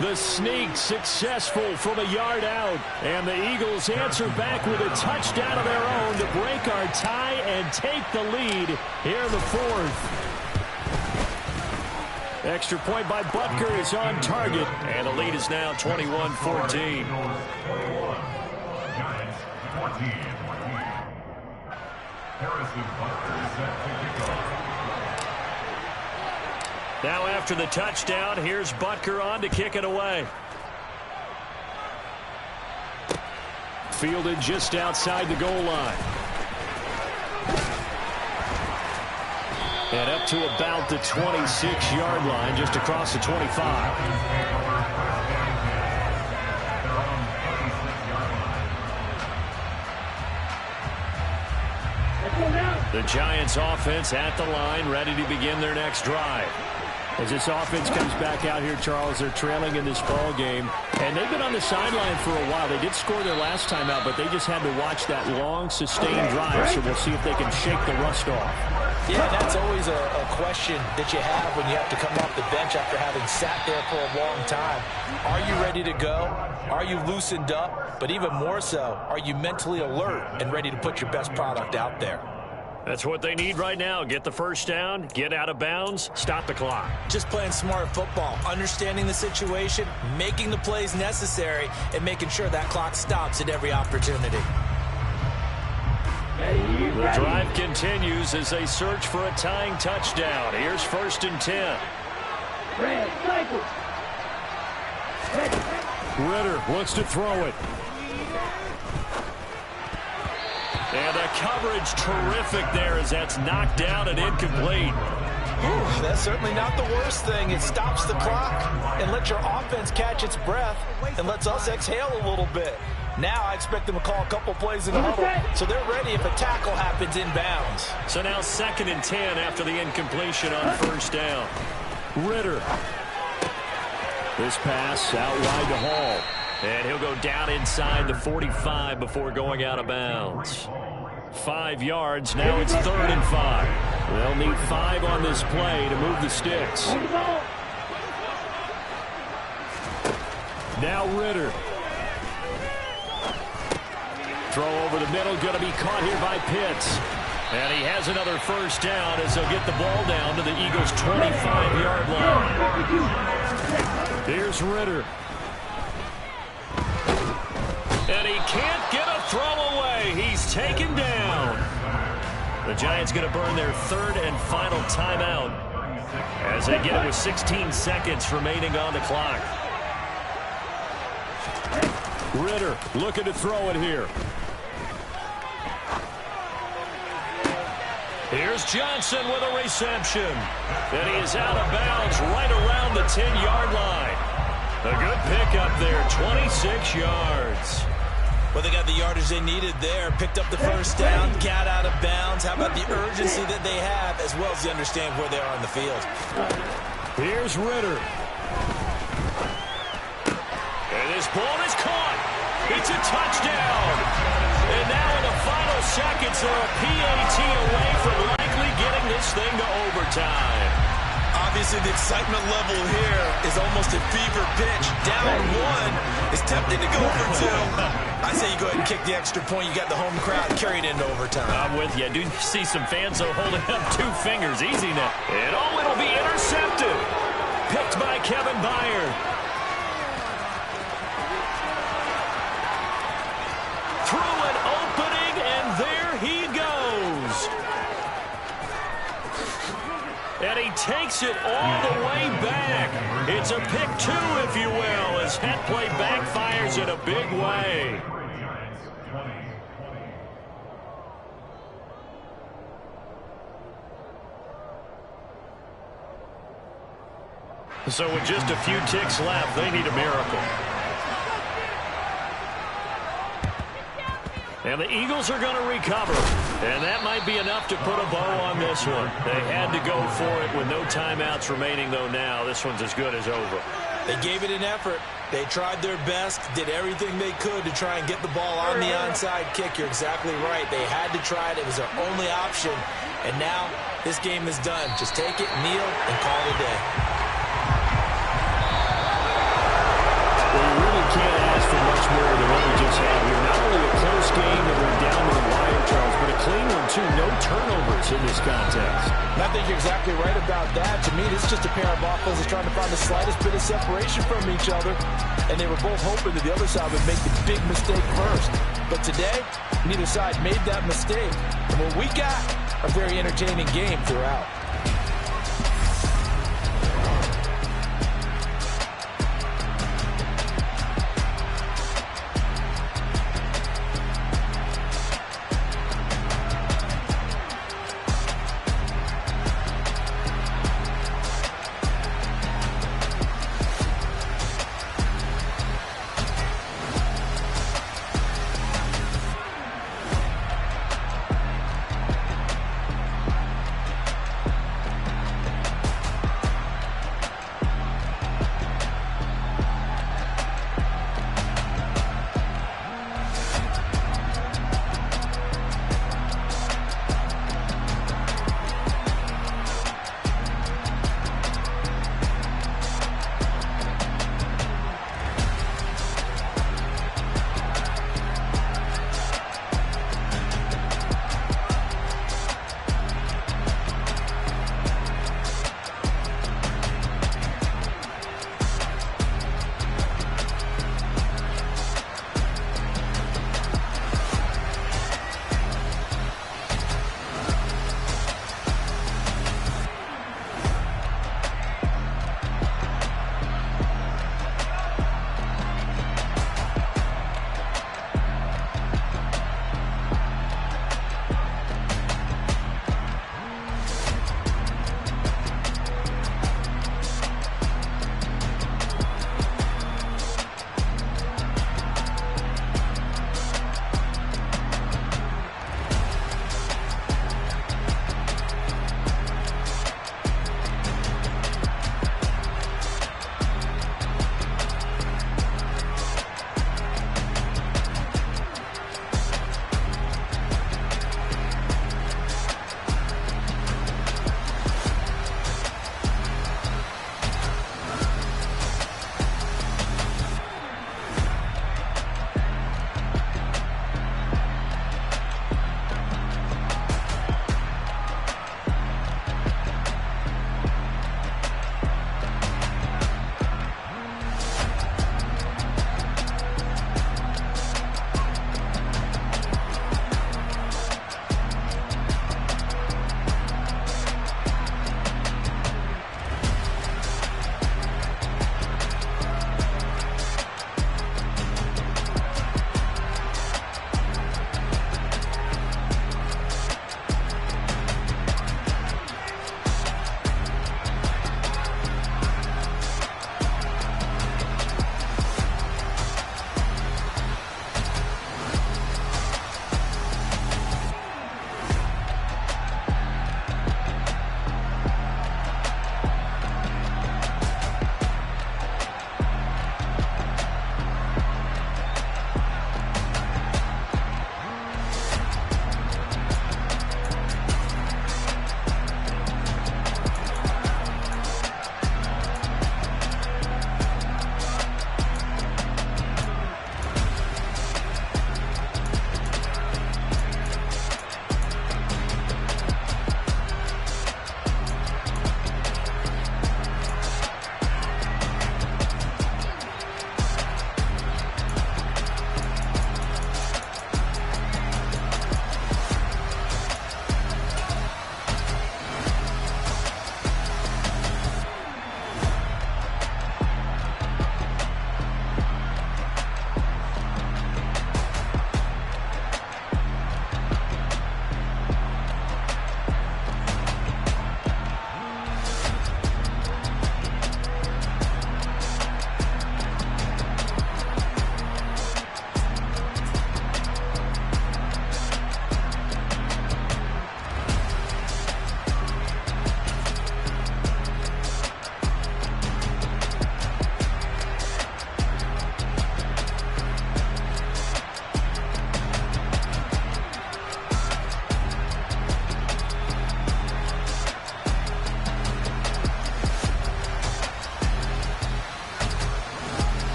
The sneak successful from a yard out. And the Eagles answer back with a touchdown of their own to break our tie and take the lead here in the fourth. Extra point by Butker is on target. And the lead is now 21-14. Giants 14. Harrison Butker is set to kick off. Now after the touchdown, here's Butker on to kick it away. Fielded just outside the goal line. And up to about the 26-yard line, just across the 25. The Giants offense at the line, ready to begin their next drive. As this offense comes back out here, Charles, they're trailing in this ball game. And they've been on the sideline for a while. They did score their last time out, but they just had to watch that long, sustained drive. So we'll see if they can shake the rust off. Yeah, that's always a question that you have when you have to come off the bench after having sat there for a long time. Are you ready to go? Are you loosened up? But even more so, are you mentally alert and ready to put your best product out there? That's what they need right now. Get the first down, get out of bounds, stop the clock. Just playing smart football, understanding the situation, making the plays necessary, and making sure that clock stops at every opportunity. The drive continues as they search for a tying touchdown. Here's 1st and 10. Ritter wants to throw it. And the coverage terrific there as that's knocked down and incomplete. Ooh, that's certainly not the worst thing. It stops the clock and lets your offense catch its breath and lets us exhale a little bit. Now I expect them to call a couple plays in the huddle, so they're ready if a tackle happens inbounds. So now 2nd and 10 after the incompletion on 1st down. Ritter. This pass out wide to Hall. And he'll go down inside the 45 before going out of bounds. 5 yards. Now it's 3rd and 5. They'll need 5 on this play to move the sticks. Now Ritter. Throw over the middle, going to be caught here by Pitts. And he has another first down as they'll get the ball down to the Eagles' 25-yard line. Here's Ritter. And he can't get a throw away. He's taken down. The Giants going to burn their 3rd and final timeout as they get it with 16 seconds remaining on the clock. Ritter looking to throw it here. Here's Johnson with a reception. And he is out of bounds right around the 10-yard line. A good pickup there, 26 yards. Well, they got the yardage they needed there. Picked up the first down, got out of bounds. How about the urgency that they have, as well as they understand where they are on the field. Here's Ritter. And this ball is caught. It's a touchdown. And now in the final seconds, they're a PAT away from likely getting this thing to overtime. Obviously, the excitement level here is almost a fever pitch. Down 1 is tempting to go for 2. I say you go ahead and kick the extra point. You got the home crowd carried into overtime. I'm with you. I do see some fans holding up 2 fingers. Easy now. And it'll be intercepted. Picked by Kevin Byard. Through an opening, and there he goes. And he takes it all the way back. It's a pick 2, if you will, as that play backfires in a big way. So with just a few ticks left, they need a miracle. And the Eagles are going to recover. And that might be enough to put a bow on this one. They had to go for it with no timeouts remaining, though now this one's as good as over. They gave it an effort. They tried their best, did everything they could to try and get the ball on the onside kick. You're exactly right. They had to try it. It was their only option. And now this game is done. Just take it, kneel, and call it a day. Well, you really can't ask for much more than what we just had here. Not only a close game that went down to the wire, Charles, but a clean one, too. No turnovers in this contest. And I think you're exactly right about that. To me, this is just a pair of offenses trying to find the slightest bit of separation from each other. And they were both hoping that the other side would make the big mistake first. But today, neither side made that mistake. And what we got, a very entertaining game throughout.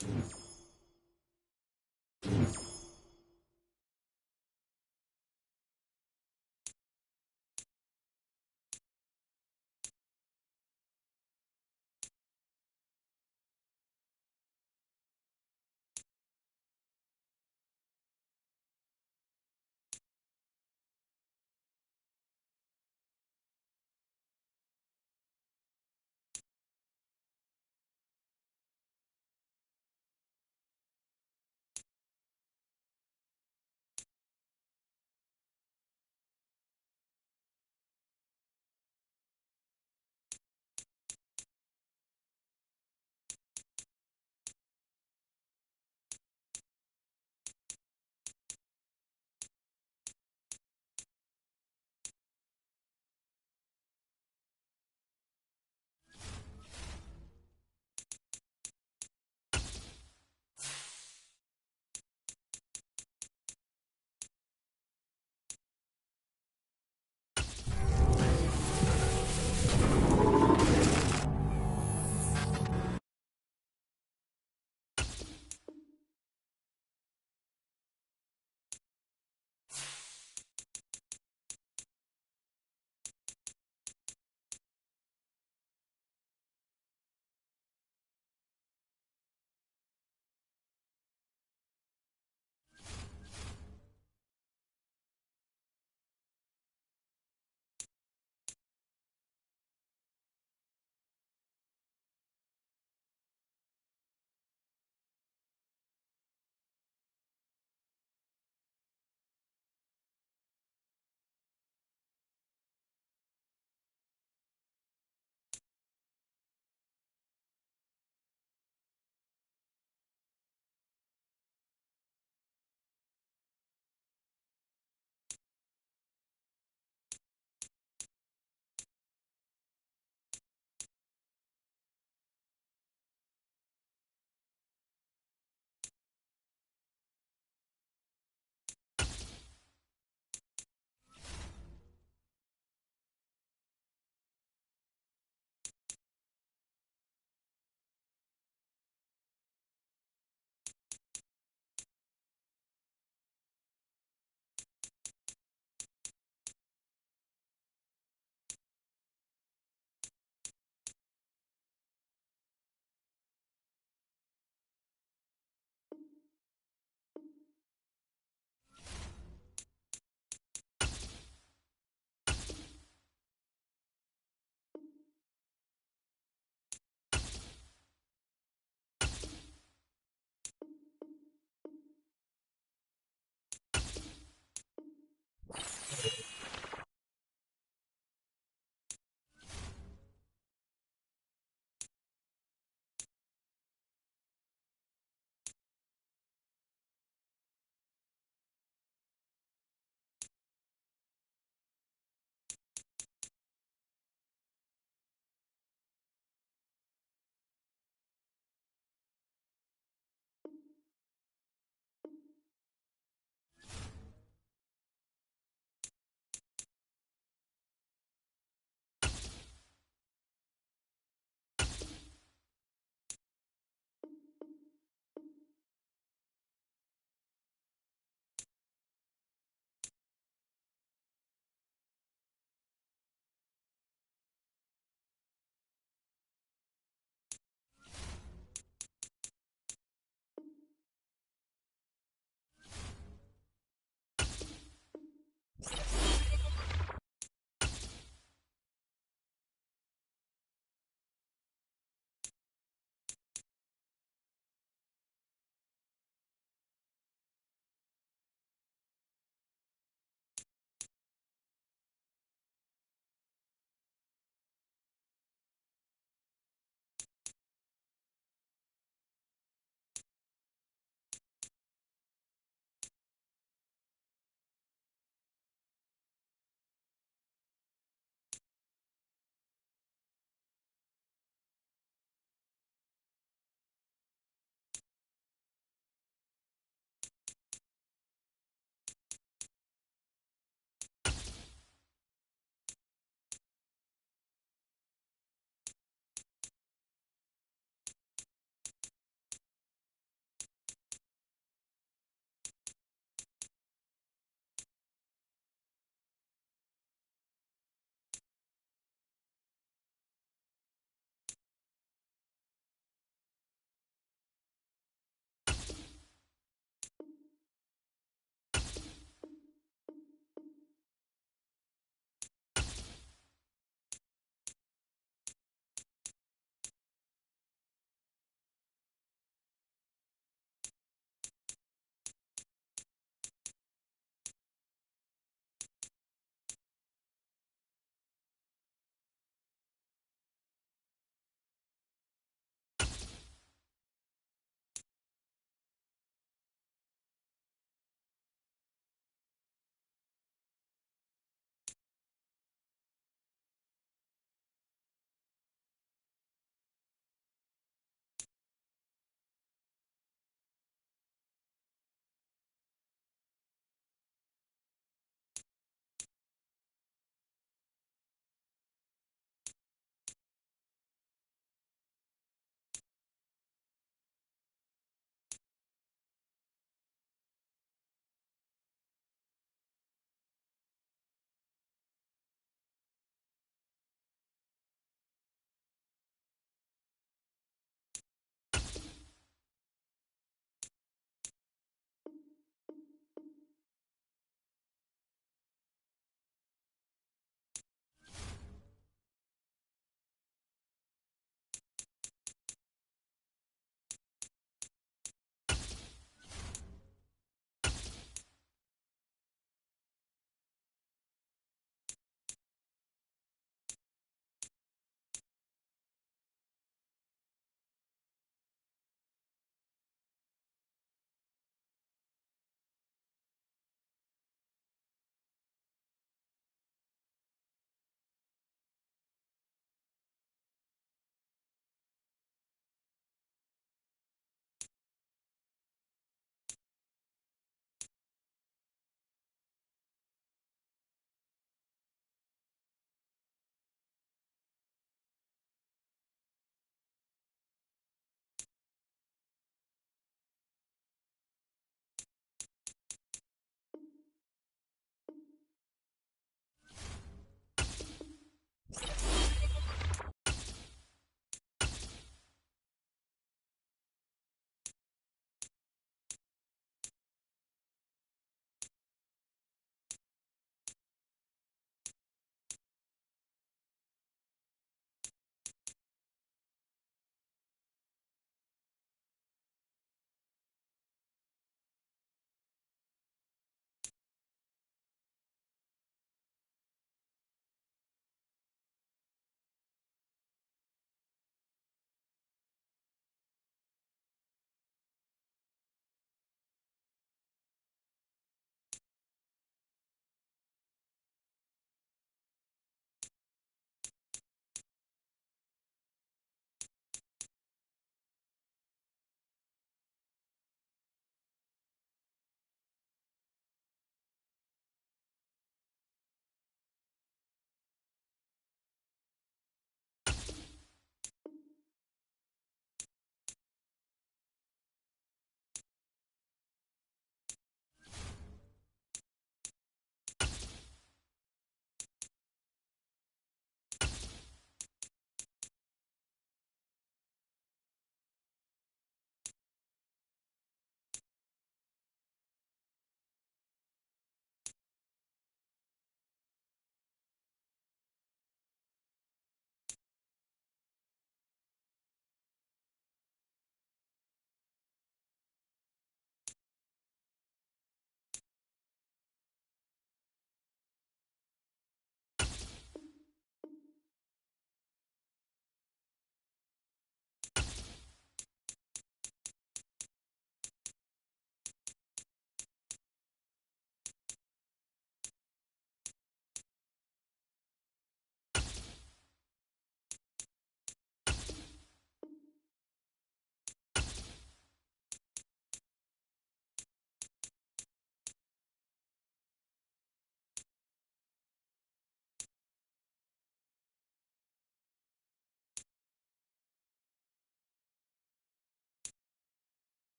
10.